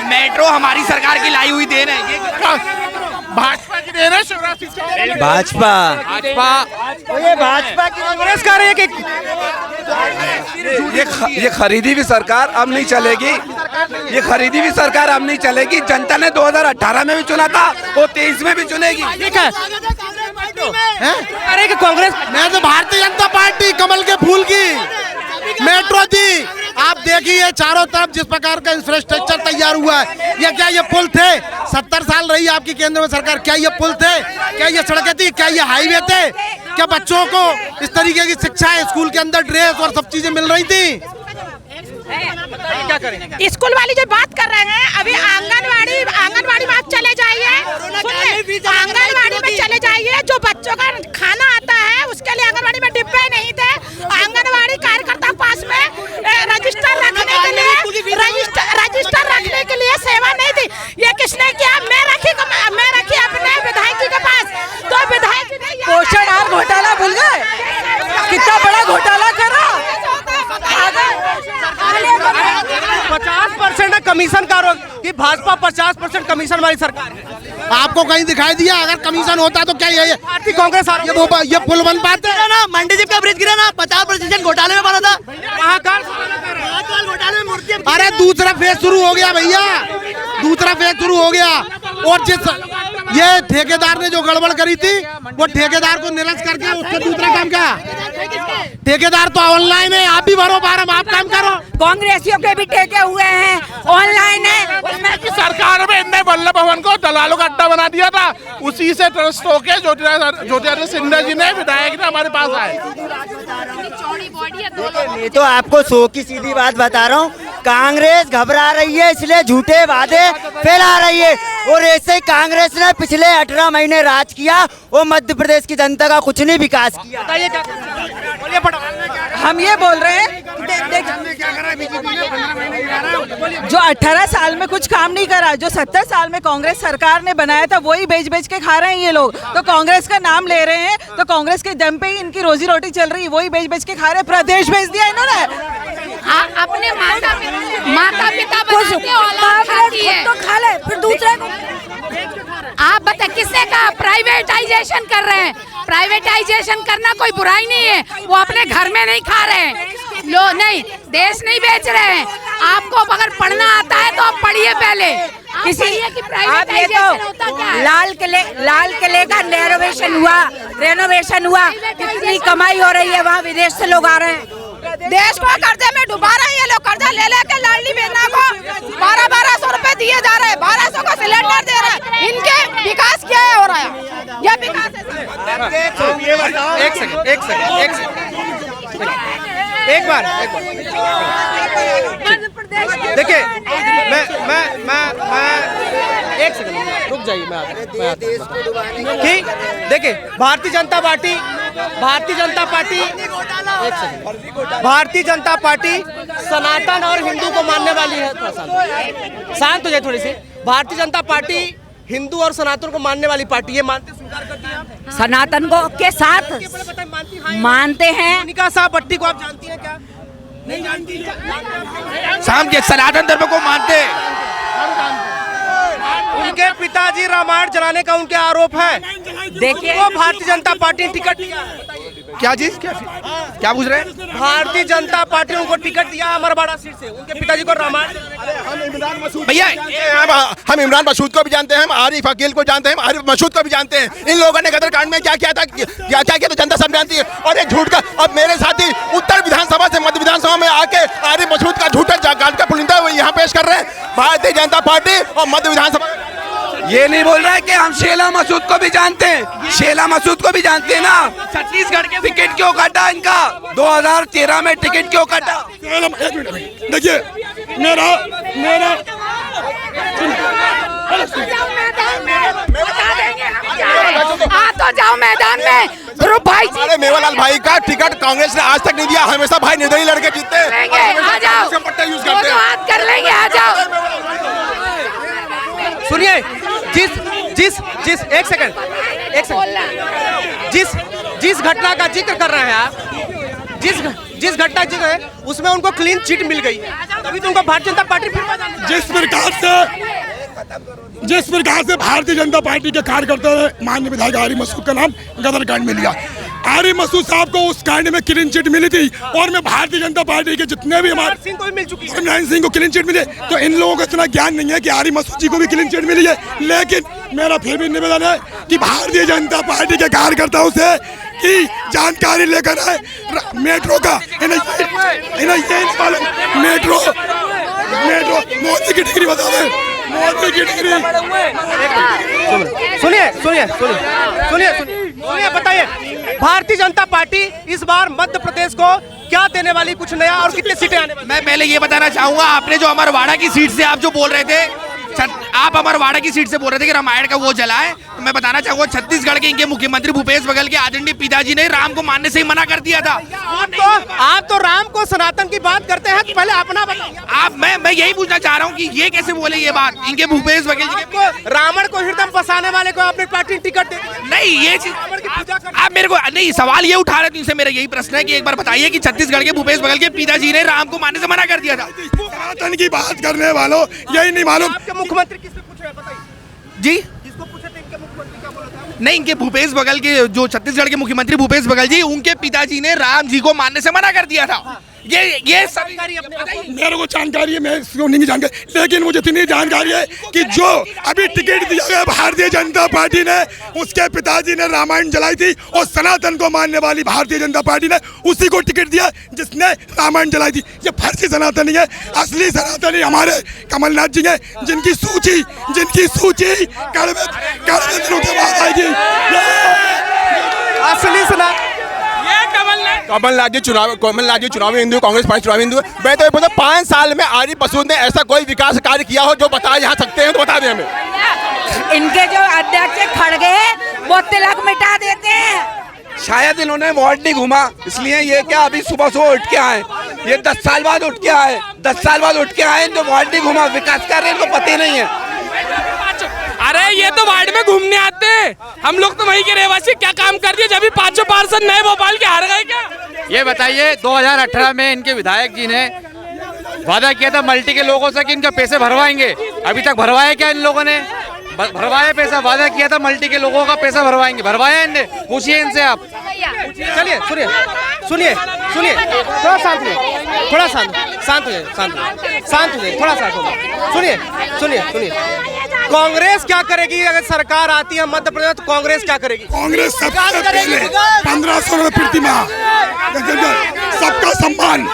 मेट्रो हमारी सरकार की लाई हुई देन है।
भाजपा की देन है शिवराज सिंह चौहान।
भाजपा की कांग्रेस कर रही है कि
ये खरीदी भी सरकार अब नहीं चलेगी। ये खरीदी भी सरकार अब नहीं चलेगी। जनता ने 2018 में भी चुना था, वो 23 में भी चुनेगी।
ठीक है। अरे कांग्रेस,
मैं तो भारतीय जनता पार्टी कमल के फूल की मेट्रो दी। आप देखिए चारों तरफ जिस प्रकार का इंफ्रास्ट्रक्चर तैयार हुआ है। ये पुल थे? 70 साल रही आपकी केंद्र में सरकार, क्या ये पुल थे? क्या ये सड़कें थी? क्या ये हाईवे थे? क्या बच्चों को इस तरीके की शिक्षा स्कूल के अंदर ड्रेस और सब चीजें मिल रही थी?
क्या करें?
स्कूल वाली जो बात कर रहे हैं अभी आंगनवाड़ी में आप चले जाइए, सुनिए, आंगनवाड़ी में चले जाइए, जो बच्चों का खाना आता है उसके लिए आंगनवाड़ी में डिब्बे नहीं थे। आंगनवाड़ी कार्यकर्ता पास में रजिस्टर रखने के लिए सेवा नहीं थी। ये किसने किया? मैं रखी अपने विधायक जी के पास, तो विधायक जी ने
पोषण आहार घोटाला भूल गए? कितना बड़ा घोटाला करा।
50% कमीशन का कि भाजपा 50% कमीशन वाली सरकार है।
आपको कहीं दिखाई दिया? अगर कमीशन होता तो क्या ये
भारतीय कांग्रेस
ये पुल बन पाते?
ना मंडी जीप का ब्रिज गिरा ना, 50% घोटाले में बना था।
घोटाले में मूर्ति। अरे दूसरा फेज शुरू हो गया भैया, दूसरा फेज शुरू हो गया। और जिस ये ठेकेदार ने जो गड़बड़ करी थी वो ठेकेदार को निरस्त करके उसका दूसरा काम क्या? ठेकेदार तो ऑनलाइन है, आप भी भरो फार्म, आप काम करो।
कांग्रेसियों के भी ठेके हुए हैं, ऑनलाइन है।
उसमें सरकार में इतने वल्लभ भवन को दलालों का अड्डा बना दिया था, उसी से ट्रस्ट होके ज्योतिरादित्य सिंधिया जी ने विधायक ने हमारे पास आए।
मैं तो आपको 100 की सीधी बात बता रहा हूँ, कांग्रेस घबरा रही है इसलिए झूठे वादे फैला रही है। और ऐसे ही कांग्रेस ने पिछले 18 महीने राज किया और मध्य प्रदेश की जनता का कुछ नहीं विकास किया।
हम ये बोल रहे हैं जो 18 साल में कुछ काम नहीं करा, जो 70 साल में कांग्रेस सरकार ने बनाया था वही बेच के खा रहे हैं ये लोग। तो कांग्रेस का नाम ले रहे हैं, तो कांग्रेस के दम पे ही इनकी रोजी रोटी चल रही है, वही बेच के खा रहे हैं। प्रदेश भेज दिया इन्होंने।
अपने माता पिता तो
खा ले, फिर दूसरे को
आप बता किसने कहा प्राइवेटाइजेशन कर रहे हैं? प्राइवेटाइजेशन करना कोई बुराई नहीं है, वो अपने घर में नहीं खा रहे हैं नहीं, देश नहीं बेच रहे हैं। आपको अगर पढ़ना आता है तो आप पढ़िए पहले।
किसी की प्राइवेटाइजेशन होता क्या है? लाल किले का रेनोवेशन हुआ, कितनी कमाई हो रही है, वहाँ विदेश से लोग आ रहे हैं।
देश को कर्जे में डुबा रहे हैं ये लोग। कर्जा ले लेके लाडली बहना को 1200 रुपए दिए जा रहे हैं, 1200 का सिलेंडर दे रहे हैं। इनके विकास क्या है हो रहा है? ये विकास
एक बार देखिए, मैं एक सेकंड रुक जाइए, मैं ठीक। देखिए भारतीय जनता पार्टी सनातन और हिंदू को मानने वाली है। शांत हो जाए थोड़ी सी। भारतीय जनता पार्टी हिंदू और सनातन को मानने वाली पार्टी है। मानते स्वीकार करती हैं आप?
सनातन को के साथ मानते हैं।
मोनिका साहब भट्टी को आप जानती हैं क्या? नहीं जानती।
शाम के सनातन धर्म को मानते हैं।
उनके पिताजी रामायण जलाने का उनके आरोप है।
देखिए
वो भारतीय जनता पार्टी ने टिकट दिया।
क्या चीज क्या पूछ रहे हैं?
भारतीय जनता पार्टी ने उनको टिकट दिया अमरवाड़ा सीट से, उनके पिताजी को रामायण।
भैया
हम इमरान मसूद को भी जानते हैं, हम आरिफ अकील को जानते हैं, हम आरिफ मसूद को भी जानते हैं। इन लोगों ने गदर कांड में क्या किया था, क्या किया तो जनता सब जानती है। और ये झूठ का, अब मेरे साथी उत्तर विधानसभा से मध्य विधानसभा में आके आरिफ मसूद का झूठा गांठ का पुलिंदा यहाँ पेश कर रहे हैं। भारतीय जनता पार्टी और मध्य विधानसभा
ये नहीं बोल रहा है कि हम शेला मसूद को भी जानते हैं, शेला मसूद को भी जानते हैं ना। छत्तीसगढ़ के टिकट क्यों काटा इनका? 2013 में टिकट क्यों काटा?
देखिए मेरा
तो जाओ मैदान में। ध्रुव भाई
अरे मेवालाल भाई का टिकट कांग्रेस ने आज तक नहीं दिया, हमेशा भाई निर्दलीय लड़के जीतते हैं।
आ जाओ, बात कर लेंगे, आ जाओ।
सुनिए, जिस एक सेकंड जिस घटना का जिक्र कर रहे हैं आप, जिस घटना जिक्र है उसमें उनको क्लीन चिट मिल गई है, तभी तो उनको भारतीय जनता पार्टी
जिस प्रकार से भारतीय जनता पार्टी के कार्यकर्ता ने माननीय विधायक आरिफ मसूद का नाम गदर कांड में लिया। आरिफ मसूद साहब को उस कांड में क्लीन चिट मिली थी, और मैं भारतीय जनता पार्टी के जितने भी हमारे
सिंह को भी मिल चुकी है,
नारायण सिंह को क्लीन चिट मिले। तो इन लोगों को इतना ज्ञान नहीं है कि आरिफ मसूद जी को भी क्लीन चिट मिली है। लेकिन मेरा फिर भी निवेदन है कि भारतीय जनता पार्टी के कार्यकर्ताओं से की जानकारी लेकर आए मेट्रो का। मेट्रो मोदी की डिग्री बता दें, मोदी की डिग्री।
सुनिए, बताइए, भारतीय जनता पार्टी इस बार मध्य प्रदेश को क्या देने वाली, कुछ नया, और कितनी सीटें आने वाली?
मैं पहले ये बताना चाहूंगा, आपने जो अमरवाड़ा की सीट से आप जो बोल रहे थे, आप अमरवाड़ा की सीट से बोल रहे थे कि रामायण का वो जला है, तो मैं बताना चाहूंगा छत्तीसगढ़ के इनके मुख्यमंत्री भूपेश बघेल के आदरणीय पिताजी ने राम को मानने से ही मना कर दिया था।
आप तो राम को, सनातन की बात करते हैं, तो पहले अपना बताइए।
मैं यही पूछना चाह रहा हूँ कि ये कैसे बोले ये बात इनके भूपेश बघेल जी
को, रावण को हृदय बसाने वाले को आपने पार्टी टिकट दे?
नहीं, ये चीज आप मेरे को नहीं, सवाल ये उठा रहे थे, इनसे मेरा यही प्रश्न है कि एक बार बताइए कि छत्तीसगढ़ के भूपेश बघेल के पिताजी ने राम को मानने से मना कर दिया था।
सनातन की बात करने वालों यही नहीं मालूम
मुख्यमंत्री किससे पूछ रहे हैं, बताइए
जी।
जिसको पूछे थे इनके मुख्यमंत्री क्या बोला था?
नहीं, इनके भूपेश बघेल के जो छत्तीसगढ़ के मुख्यमंत्री भूपेश बघेल जी, उनके पिताजी ने राम जी को मानने से मना कर दिया था। ये सभी
मेरे को जानकारी है, मैं इसको नहीं जानकारी, लेकिन मुझे इतनी जानकारी है कि जो अभी टिकट दिया गया भारतीय जनता पार्टी ने, उसके पिताजी ने रामायण जलाई थी और सनातन को मानने वाली भारतीय जनता पार्टी ने उसी को टिकट दिया जिसने रामायण जलाई थी। ये फर्जी सनातनी है, असली सनातनी हमारे कमलनाथ जी हैं, जिनकी सूची कड़वे दिनों के बाद आएगी।
असली सनातन
कमलनाथ जी चुनावी हिंदू, कांग्रेस पार्टी चुनावी हिंदू। मैं तो ये बोलता 5 साल में आरिफ मसूद ने ऐसा कोई विकास कार्य किया हो जो बता यहाँ सकते हैं तो बता दें हमें।
इनके जो अध्यक्ष खड़गे वो तिलक मिटा देते हैं।
शायद इन्होंने वार्ड नहीं घूमा, इसलिए ये क्या अभी सुबह उठ के आए, ये 10 साल बाद उठ के आए, 10 साल बाद उठ के आए, इनको वार्ड नहीं घूमा, विकास कार्य इनको पता ही नहीं है।
अरे ये तो वार्ड में घूमने आते हैं, हम लोग तो वहीं के रहवासी, क्या काम कर दिए जब भी 5 पार्षद नए भोपाल के हार गए क्या?
ये बताइए 2018 में इनके विधायक जी ने वादा किया था मल्टी के लोगों से कि इनके पैसे भरवाएंगे, अभी तक भरवाया क्या इन लोगों ने? भरवाया पैसा? वादा किया था मल्टी के लोगों का पैसा भरवाएंगे, भरवाया इनने? पूछिए इनसे आप।
चलिए सुनिए, थोड़ा शांत हुए, थोड़ा शांत हो जाए, थोड़ा शांत हो जाए। सुनिए, कांग्रेस क्या करेगी अगर सरकार आती है मध्य प्रदेश, तो कांग्रेस क्या करेगी?
कांग्रेस सबसे पहले 1500 रुपए प्रति माह, सबका सम्मान,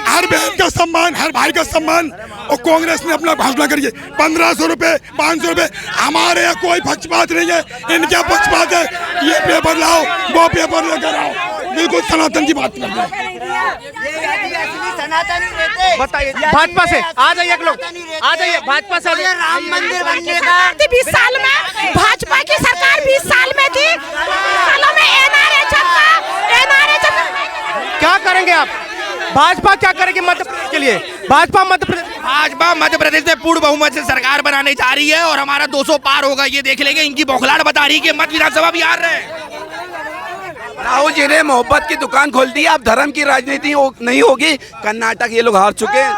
हर बहन का सम्मान, हर भाई का सम्मान, और कांग्रेस ने अपना घोषणा करिए 1500 रुपए, 500 रुपए। हमारे यहाँ कोई पक्षपात नहीं है, इनका पक्षपात है, ये पेपर लाओ, वो पेपर लेकर आओ, बिल्कुल सनातन की बात करते हैं।
बताइए भाजपा से आ जाइए, लोग आ जाइए, भाजपा से
राम मंदिर बनने का
20 साल में भाजपा की सरकार 20 साल में थी, 20 सालों में एनआरए छपा।
क्या करेंगे आप? भाजपा क्या करेगी मध्य प्रदेश के लिए? भाजपा मध्य प्रदेश
में पूर्ण बहुमत से सरकार बनाने जा रही है और हमारा 200 पार होगा, ये देख लेंगे। इनकी बौखलाहट बता रही है कि मध्य विधानसभा भी हार रहे हैं।
राहुल जी ने मोहब्बत की दुकान खोल दी, अब धर्म की राजनीति नहीं होगी। कर्नाटक ये लोग हार चुके हैं,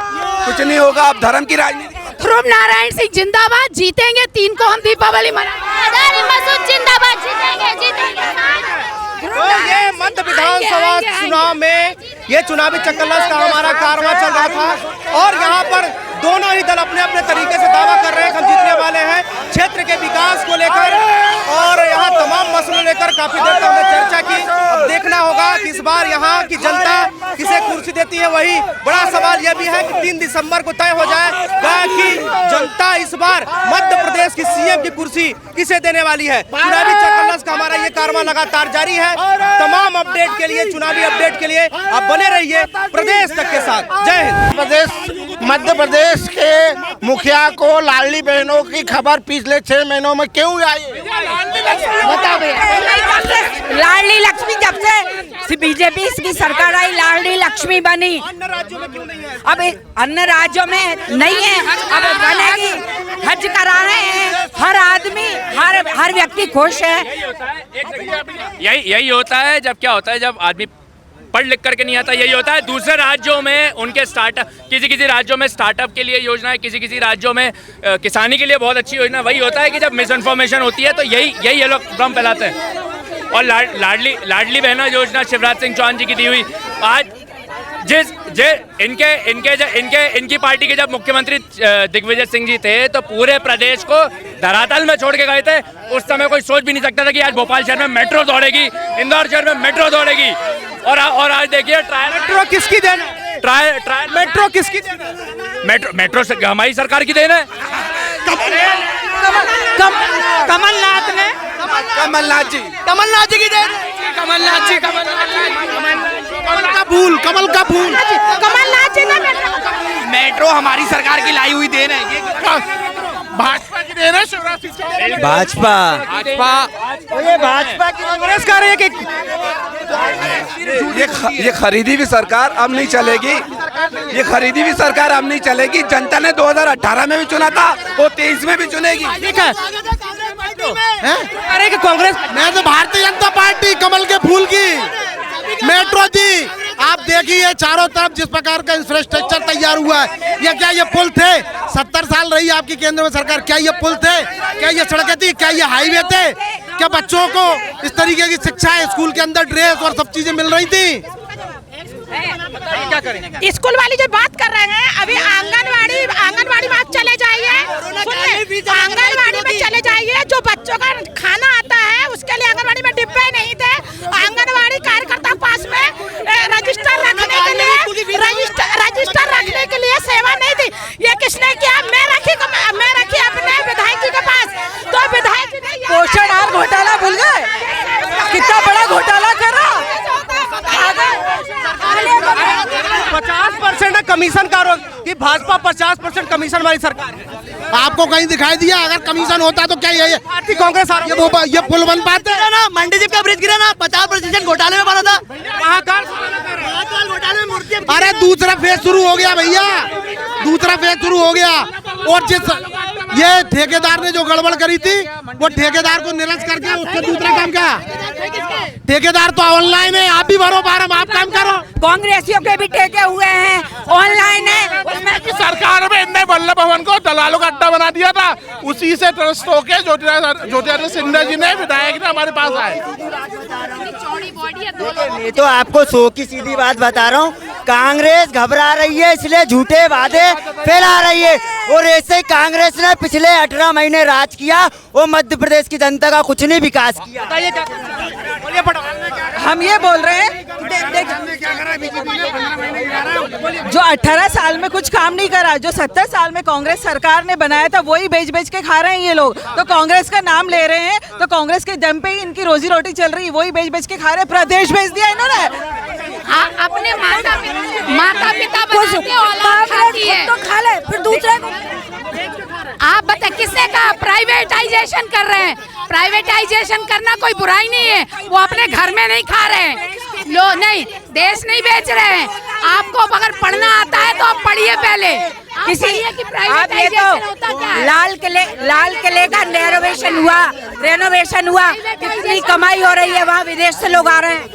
कुछ नहीं होगा, अब धर्म की राजनीति।
ध्रुव नारायण सिंह जिंदाबाद, जीतेंगे 3 को हम दीपावली मनाएंगे।
मसूद जिंदाबाद, जीतेंगे।
तो ये मध्य विधानसभा चुनाव में ये चुनावी चक्करलस का हमारा कारवां चल रहा था और यहाँ पर दोनों ही दल अपने अपने तरीके से दावा कर रहे हैं हम जीतने वाले हैं। क्षेत्र के विकास को लेकर और यहाँ तमाम मसलों लेकर काफी देर तक हमने चर्चा की। अब देखना होगा कि इस बार यहाँ की जनता किसे कुर्सी देती है। वही बड़ा सवाल यह भी है कि 3 दिसंबर को तय हो जाएगा कि जनता इस बार मध्य प्रदेश की सीएम की कुर्सी किसे देने वाली है। चुनावी चक्करलस का हमारा ये कारवां लगातार जारी है। तमाम अपडेट के लिए, चुनावी अपडेट के लिए आप बने रहिए प्रदेश तक के साथ। जय हिंद।
मध्य प्रदेश के मुखिया को लाडली बहनों की खबर पिछले 6 महीनों में क्यों आई?
बताओ भैया। लाडली लक्ष्मी जब से बीजेपी की सरकार आई, लाडली लक्ष्मी बनी।
अन्य राज्यों में क्यों नहीं है?
अब अन्य राज्यों में नहीं है, अब बनेगी। हज करा रहे हैं, हर आदमी, हर व्यक्ति खुश है।
यही होता है जब क्या होता है, जब आदमी पढ़ लिख करके नहीं आता। यही होता है दूसरे राज्यों में उनके स्टार्टअप, किसी राज्यों में स्टार्टअप के लिए योजना है, किसी राज्यों में किसानी के लिए बहुत अच्छी योजना। वही होता है कि जब मिस इन्फॉर्मेशन होती है तो यही ये लोग भ्रम फैलाते हैं। और लाडली बहना योजना शिवराज सिंह चौहान जी की दी हुई, आज इनकी पार्टी के जब मुख्यमंत्री दिग्विजय सिंह जी थे तो पूरे प्रदेश को धरातल में छोड़ के गए थे। उस समय कोई सोच भी नहीं सकता था कि आज भोपाल शहर में मेट्रो दौड़ेगी, इंदौर शहर में मेट्रो दौड़ेगी। और आज देखिए
मेट्रो किसकी देन? मेट्रो किसकी देन?
मेट्रो से हमारी सरकार की देन है।
कमलनाथ ने,
कमलनाथ जी
की देन।
कमलनाथ जी
कमल का फूल, कमल का फूल।
कमलनाथ जी ने
मेट्रो हमारी सरकार की लाई हुई देन है ये।
भाजपा की देन है शिवराज सिंह चौहान।
भाजपा ये भाजपा की कांग्रेस कर रही है कि
ये खरीदी भी सरकार अब नहीं चलेगी, ये खरीदी भी सरकार अब नहीं चलेगी। जनता ने 2018 में भी चुना था, वो 23 में भी चुनेगी।
ठीक है, अरे कि कांग्रेस, मैं तो भारतीय जनता पार्टी कमल के फूल की मेट्रो दी। आप देखिए चारों तरफ जिस प्रकार का इंफ्रास्ट्रक्चर तैयार हुआ है, ये क्या ये पुल थे? 70 साल रही आपकी केंद्र में सरकार, क्या ये पुल थे? क्या ये सड़कें थी? क्या ये हाईवे थे? क्या बच्चों को इस तरीके की शिक्षा स्कूल के अंदर ड्रेस और सब चीजें मिल रही थी?
क्या करेंगे? स्कूल वाली जो बात कर रहे हैं, अभी आंगनवाड़ी में आप चले जाइए, आंगनवाड़ी में चले जाइए, जो बच्चों का खाना आता है उसके लिए आंगनवाड़ी में डिब्बे नहीं थे। आंगनवाड़ी कार्यकर्ता के पास में रजिस्टर रखने के लिए सेवा नहीं थी। ये किसने किया? मैं रखी अपने विधायक जी के पास। तो विधायक जी ने
पोषण आहार घोटाला भूल गए? कितना बड़ा घोटाला करा।
50% कमीशन का आरोप कि भाजपा 50% कमीशन वाली सरकार है।
आपको कहीं दिखाई दिया? अगर कमीशन होता तो क्या ये
भारतीय कांग्रेस
ये पुल बन पाते
गिरा ना, मंडी जीप का ब्रिज गिरा ना, 50% घोटाले में बना था।
अरे दूसरा फेज शुरू हो गया भैया, दूसरा फेज शुरू हो गया। और जिस ये ठेकेदार ने जो गड़बड़ करी थी, वो ठेकेदार को निरस्त करके उससे दूसरा काम किया। ठेकेदार तो ऑनलाइन है, आप भी भरो फार्म, आप काम करो।
कांग्रेसियों के भी ठेके हुए हैं, ऑनलाइन है।
उसमें की सरकार में इनने वल्लभ भवन को दलालों का अड्डा बना दिया था, उसी से ट्रस्ट होके ज्योतिरादित्य सिंधिया जी ने विधायक ने हमारे पास आए।
ये तो आपको सो की सीधी बात बता रहा हूँ, कांग्रेस घबरा रही है इसलिए झूठे वादे फैला रही है। और ऐसे ही कांग्रेस ने पिछले 18 महीने राज किया और मध्य प्रदेश की जनता का कुछ नहीं विकास किया।
हम ये बोल रहे हैं जो 18 साल में कुछ काम नहीं करा, जो 70 साल में कांग्रेस सरकार ने बनाया था, वही बेच के खा रहे हैं ये लोग। तो कांग्रेस का नाम ले रहे हैं, तो कांग्रेस के दम पे ही इनकी रोजी रोटी चल रही है, वही बेच के खा रहे हैं। प्रदेश भेज दिया इन्होंने।
अपने माता पिता तो
खा ले, फिर दूसरे को
आप बता किसने कहा प्राइवेटाइजेशन कर रहे हैं? प्राइवेटाइजेशन करना कोई बुराई नहीं है, वो अपने घर में नहीं खा रहे हैं, लो नहीं देश नहीं बेच रहे हैं। आपको अगर पढ़ना आता है तो आप पढ़िए पहले।
किसी आप ये तो लाल किले का रेनोवेशन हुआ, कितनी कमाई हो रही है, वहाँ विदेश से लोग आ रहे हैं।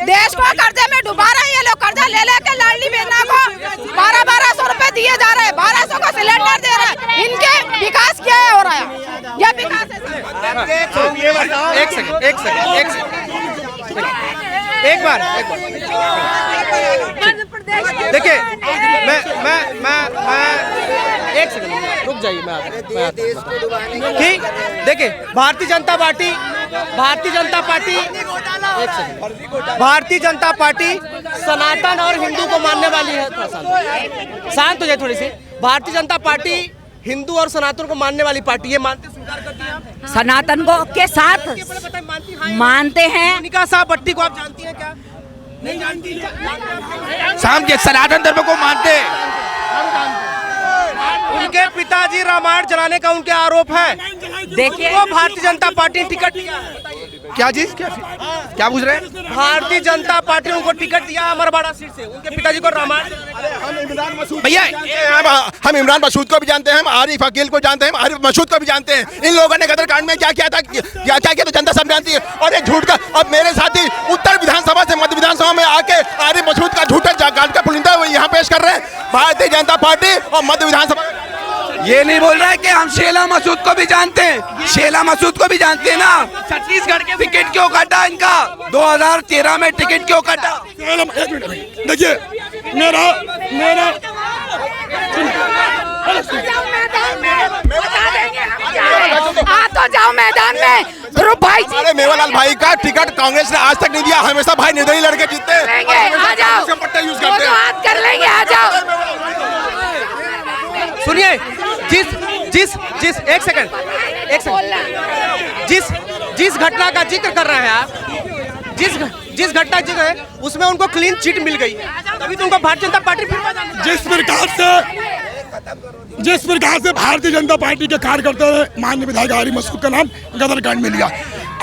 देश को कर्जे में डुबा रहे हैं ये लोग। कर्जा ले लेके लाडली बहना को 1200 रुपए दिए जा रहे हैं, 1200 का सिलेंडर दे रहे हैं। इनके विकास क्या हो रहा है? ये विकास है।
एक सेकंड एक बार देखिए, मैं एक सेकंड रुक जाइए, मैं ठीक। देखिए भारतीय जनता पार्टी सनातन और हिंदू को मानने वाली है। शांत हो जाए थोड़ी सी। भारतीय जनता पार्टी हिंदू और सनातन को मानने वाली पार्टी है। मानते स्वीकार करती हैं आप?
सनातन को के साथ मानते हैं।
मोनिका साहब भट्टी को आप जानती हैं क्या? नहीं जानती।
शाम के सनातन धर्म को मानते हैं।
उनके पिताजी रामायण जलाने का उनके आरोप है। देखिए वो भारतीय जनता पार्टी ने टिकट दिया है।
क्या चीज क्या पूछ रहे हैं?
भारतीय जनता पार्टी ने उनको टिकट दिया अमरवाड़ा सीट से, उनके पिताजी को रामायण।
भैया हम इमरान मसूद को भी जानते हैं, हम आरिफ अकील को जानते हैं, हम आरिफ मसूद को भी जानते हैं। इन लोगों ने गदर कांड में क्या किया था, क्या किया तो जनता सब जानती है। और ये झूठ का, अब मेरे साथी उत्तर विधानसभा से मध्य विधानसभा में आके आरिफ मसूद का झूठा गांड का पुलिंदा यहाँ पेश कर रहे हैं। भारतीय जनता पार्टी और मध्य विधानसभा
ये नहीं बोल रहा है कि हम शेला मसूद को भी जानते हैं, शेला मसूद को भी जानते हैं ना। छत्तीसगढ़ के टिकट क्यों काटा इनका? 2013 में टिकट क्यों काटा?
देखिए मेरा
तो जाओ मैदान में ध्रुव भाई।
अरे मेवालाल भाई का टिकट कांग्रेस ने आज तक नहीं दिया, हमेशा भाई निर्दलीय लड़के जीतते हैं।
आ जाओ, बात कर लेंगे, आ जाओ।
सुनिए, जिस एक सेकंड जिस घटना का जिक्र कर रहे हैं आप, जिस घटना है उसमें उनको क्लीन चिट मिल गई है, तभी तो उनको भारतीय जनता पार्टी फिर
जिस प्रकार से भारतीय जनता पार्टी के कार्यकर्ता ने माननीय विधायक आरिफ मसूद का नाम गदर कांड में लिया।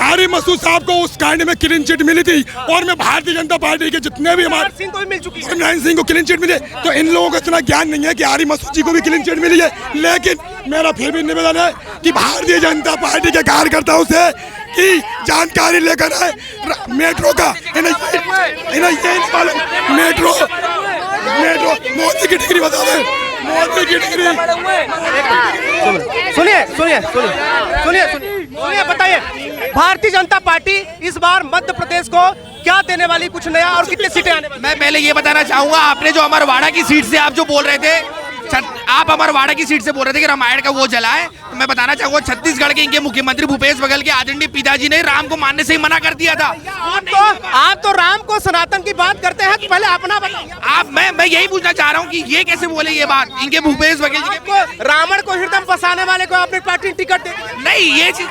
आरिफ मसूद साहब को उस कांड में क्लीन चिट मिली थी और मैं भारतीय जनता पार्टी के जितने भी हमारे
सिंह को भी मिल चुकी है,
इमरान सिंह को क्लीन चिट मिली, तो इन लोगों को इतना ज्ञान नहीं है कि आरिफ मसूद जी को भी क्लीन चिट मिली है। लेकिन मेरा फिर भी निवेदन है कि भारतीय जनता पार्टी के कार्यकर्ताओं से की जानकारी लेकर आए मेट्रो का, इन्हें ये मालूम मेट्रो मोदी की डिग्री बता दें, मोदी की डिग्री।
सुनिए बताइए, भारतीय जनता पार्टी इस बार मध्य प्रदेश को क्या देने वाली, कुछ नया और कितनी सीटें आने वाली?
मैं पहले ये बताना चाहूंगा, आपने जो अमरवाड़ा की सीट से आप जो बोल रहे थे, आप अमरवाड़ा की सीट से बोल रहे थे कि रामायण का वो जला है, तो मैं बताना चाहूंगा छत्तीसगढ़ के इनके मुख्यमंत्री भूपेश बघेल के आदरणीय पिताजी ने राम को मानने से ही मना कर दिया था।
आप तो राम को सनातन की बात करते हैं, तो पहले अपना बताइए।
मैं यही पूछना चाह रहा हूँ कि ये कैसे बोले ये बात इनके भूपेश बघेल जी
को, रावण को हृदय बसाने वाले को आपने पार्टी टिकट दे?
नहीं, ये चीज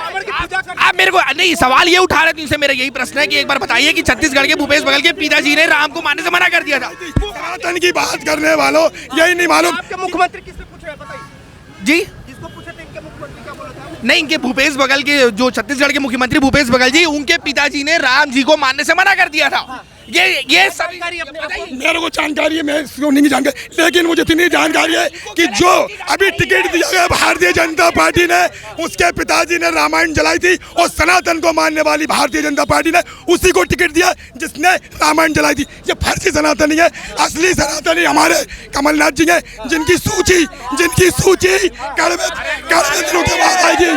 आप मेरे को नहीं, सवाल ये उठा रहे थे, इनसे मेरा यही प्रश्न है कि एक बार बताइए कि छत्तीसगढ़ के भूपेश बघेल के पिताजी ने राम को मानने से मना कर दिया था।
सनातन की बात करने वालों यही नहीं मालूम
मुख्यमंत्री किससे पूछे बताइए
जी?
जिसको पूछे थे इनके मुख्यमंत्री क्या बोला था?
नहीं, इनके भूपेश बघेल के जो छत्तीसगढ़ के मुख्यमंत्री भूपेश बघेल जी, उनके पिताजी ने राम जी को मानने से मना कर दिया था। ये जानकारी
मेरे को जानकारी है, मैं इसको नहीं जानकारी, लेकिन मुझे इतनी जानकारी है कि जो अभी टिकट दिया गया भारतीय जनता पार्टी ने, उसके पिताजी ने रामायण जलाई थी और सनातन को मानने वाली भारतीय जनता पार्टी ने उसी को टिकट दिया जिसने रामायण जलाई थी। ये फर्जी सनातनी है, असली सनातनी हमारे कमलनाथ जी हैं, जिनकी सूची कड़वे दिनों के बाद आएगी।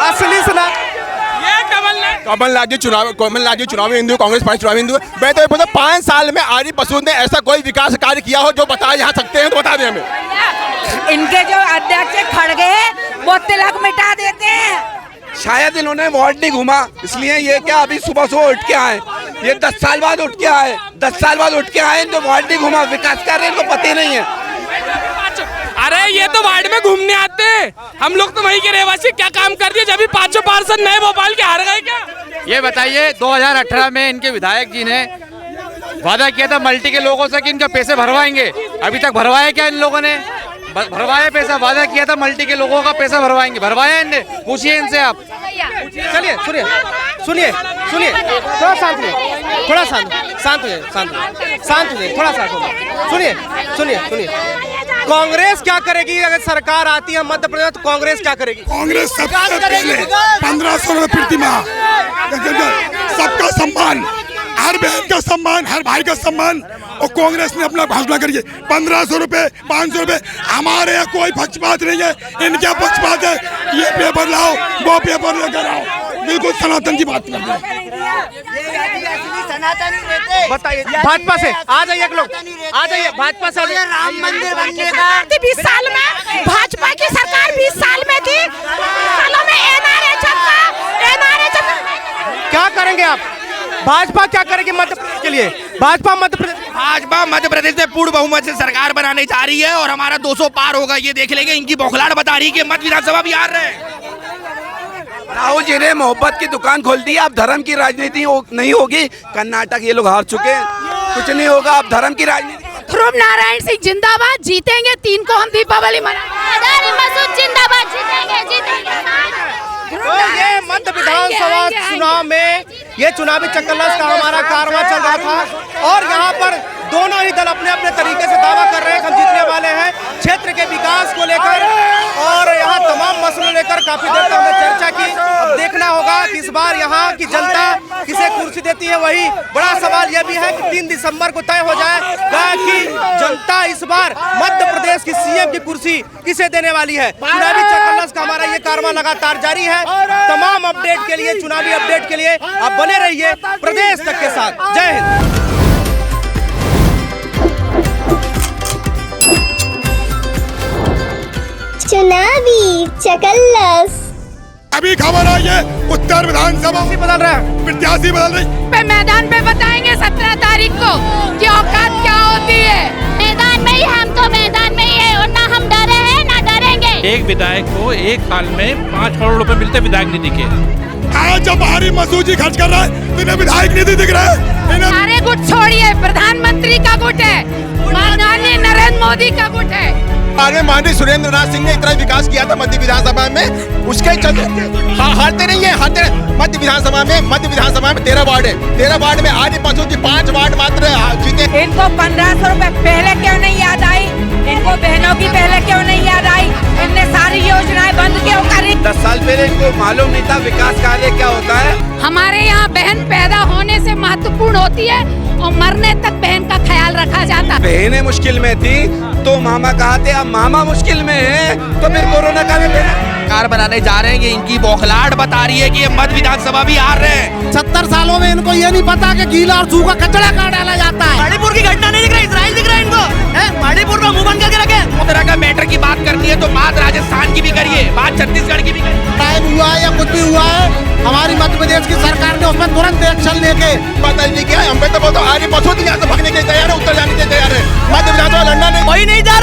असली सनातन
कमलनाथ जी चुनावी हिंदू, कांग्रेस पार्टी चुनावी हिंदू। मैं तो ये बोलता 5 साल में आरिफ मसूद ने ऐसा कोई विकास कार्य किया हो जो बता यहाँ सकते हैं तो बता दें हमें।
इनके जो अध्यक्ष खड़गे हैं वो तिलक मिटा देते हैं।
शायद इन्होंने वार्ड नहीं घूमा, इसलिए ये क्या अभी सुबह उठ के आए, ये 10 साल बाद उठ के आए, 10 साल बाद उठ के आए, तो वार्ड नहीं घूमा, विकास कार्य इनको पता ही नहीं है।
अरे ये तो वार्ड में घूमने आते हैं, हम लोग तो वहीं के रहवासी, क्या काम कर दिए जब भी 500 पार्षद नए भोपाल के हार गए क्या?
ये बताइए 2018 में इनके विधायक जी ने वादा किया था मल्टी के लोगों से कि इनके पैसे भरवाएंगे, अभी तक भरवाया क्या इन लोगों ने? भरवाया पैसा, वादा किया था मल्टी के लोगों का पैसा भरवाएंगे, भरवाया इनने? पूछिए इनसे आप।
चलिए सुनिए, थोड़ा शांत हो जाइए, थोड़ा शांत हो जाइए, थोड़ा शांत हो जाइए। सुनिए, कांग्रेस क्या करेगी अगर सरकार आती है मध्य प्रदेश, तो कांग्रेस क्या करेगी?
कांग्रेस सबसे पहले 1500 रुपए प्रति माह, सबका सम्मान, हर बहन का सम्मान, हर भाई का सम्मान, और कांग्रेस ने अपना घोषणा करिए 1500 रुपए, 500 रुपए। हमारे यहाँ कोई पक्षपात नहीं है, इनका पक्षपात है, ये पेपर लाओ, वो पेपर लेकर आओ, बिल्कुल सनातन की बात करते हैं।
बताइए भाजपा से आ जाइए, एक लोग आ जाइए, भाजपा से
राम मंदिर बनने का 20 साल में भाजपा की सरकार 20 साल में थी, सालों में
क्या करेंगे आप? भाजपा क्या करेगी मध्य प्रदेश के लिए? भाजपा मध्य प्रदेश में पूर्ण बहुमत से सरकार बनाने जा रही है और हमारा 200 पार होगा, ये देख लेंगे। इनकी बौखलाहट बता रही है कि मध्य विधानसभा भी हार रहे हैं।
राहुल जी ने मोहब्बत की दुकान खोल दी, अब धर्म की राजनीति नहीं होगी। कर्नाटक ये लोग हार चुके हैं, कुछ नहीं होगा, अब धर्म की राजनीति।
ध्रुव नारायण सिंह जिंदाबाद, जीतेंगे 3 को हम दीपावली मनाएंगे।
आरिफ मसूद जिंदाबाद, जीतेंगे।
तो ये मध्य विधानसभा चुनाव में ये चुनावी चक्करलस का हमारा कारवां चल रहा था और यहाँ पर दोनों ही दल अपने अपने तरीके से दावा कर रहे हैं हम जीतने वाले हैं। क्षेत्र के विकास को लेकर और यहाँ तमाम मसलों लेकर काफी देर तक हमने चर्चा की। अब देखना होगा कि इस बार यहाँ की जनता किसे कुर्सी देती है। वही बड़ा सवाल यह भी है कि 3 दिसंबर को तय हो जाएगा कि जनता इस बार मध्य प्रदेश की सीएम की कुर्सी किसे देने वाली है। चुनावी चक्करलस का हमारा ये कारवां लगातार जारी है। तमाम अपडेट के लिए, चुनावी अपडेट के लिए आप बने रहिए प्रदेश तक के साथ। जय हिंद।
चुनावी चक्करलस।
अभी खबर आई है उत्तर विधानसभा
बदल रहा है,
प्रत्याशी बदल रही।
मैदान पे बताएंगे 17 तारीख को कि औकात क्या होती है।
मैदान में ही, हम तो मैदान में ही है और ना हम डरे हैं ना डरेंगे।
एक विधायक को 1 साल में 5 करोड़ रुपए मिलते विधायक निधि के,
आज जब आरिफ मसूद जी खर्च कर रहा है तो इन्हें विधायक निधि दिख रहा है।
सारे गुट छोड़िए, प्रधानमंत्री का गुट है, माननीय नरेंद्र मोदी का गुट है।
माननीय सुरेंद्र नाथ सिंह ने इतना विकास किया था मध्य विधानसभा में, उसके चलते हारते नहीं है, हारते मध्य विधानसभा में 13 वार्ड है, 13 वार्ड में आरिफ मसूद जी 5 वार्ड मात्र जीते।
इनको 1500 रुपए पहले क्यों नहीं याद आई? इनको बहनों की पहले क्यों नहीं याद आई? इनने सारी योजनाएं बंद क्यों करी?
10 साल पहले इनको मालूम नहीं था विकास कार्य क्या होता है।
हमारे यहाँ बहन पैदा होने से महत्वपूर्ण होती है और मरने तक बहन का ख्याल रखा जाता है।
बहनें मुश्किल में थी तो मामा कहा थे, अब मामा मुश्किल में है तो फिर कोरोना का
सरकार बनाने जा रहे हैं। ये इनकी बौखलाहट बता रही है कि ये मध्य विधानसभा भी हार रहे हैं।
70 सालों में इनको ये नहीं पता कि गीला और सूखा कचरा कहाँ डाला जाता है।
मणिपुर की घटना नहीं दिख रही, इजराइल दिख रहा है इनको। मणिपुर में मुंह बंद करके रखे।
उस तरह का मैटर की बात करनी है तो बात राजस्थान की भी करिए, बात छत्तीसगढ़ की भी करिए।
टाइम हुआ है या कुछ भी हुआ है, हमारी मध्य प्रदेश की सरकार ने उसमें तुरंत एक्शन लेके
बदल नहीं किया। हम पे तो आरिफ मसूद यहाँ से भागने के लिए तैयार है, उत्तर जाने के लिए तैयार है। मध्य विधानसभा लड़ना नहीं,
कोई नहीं जा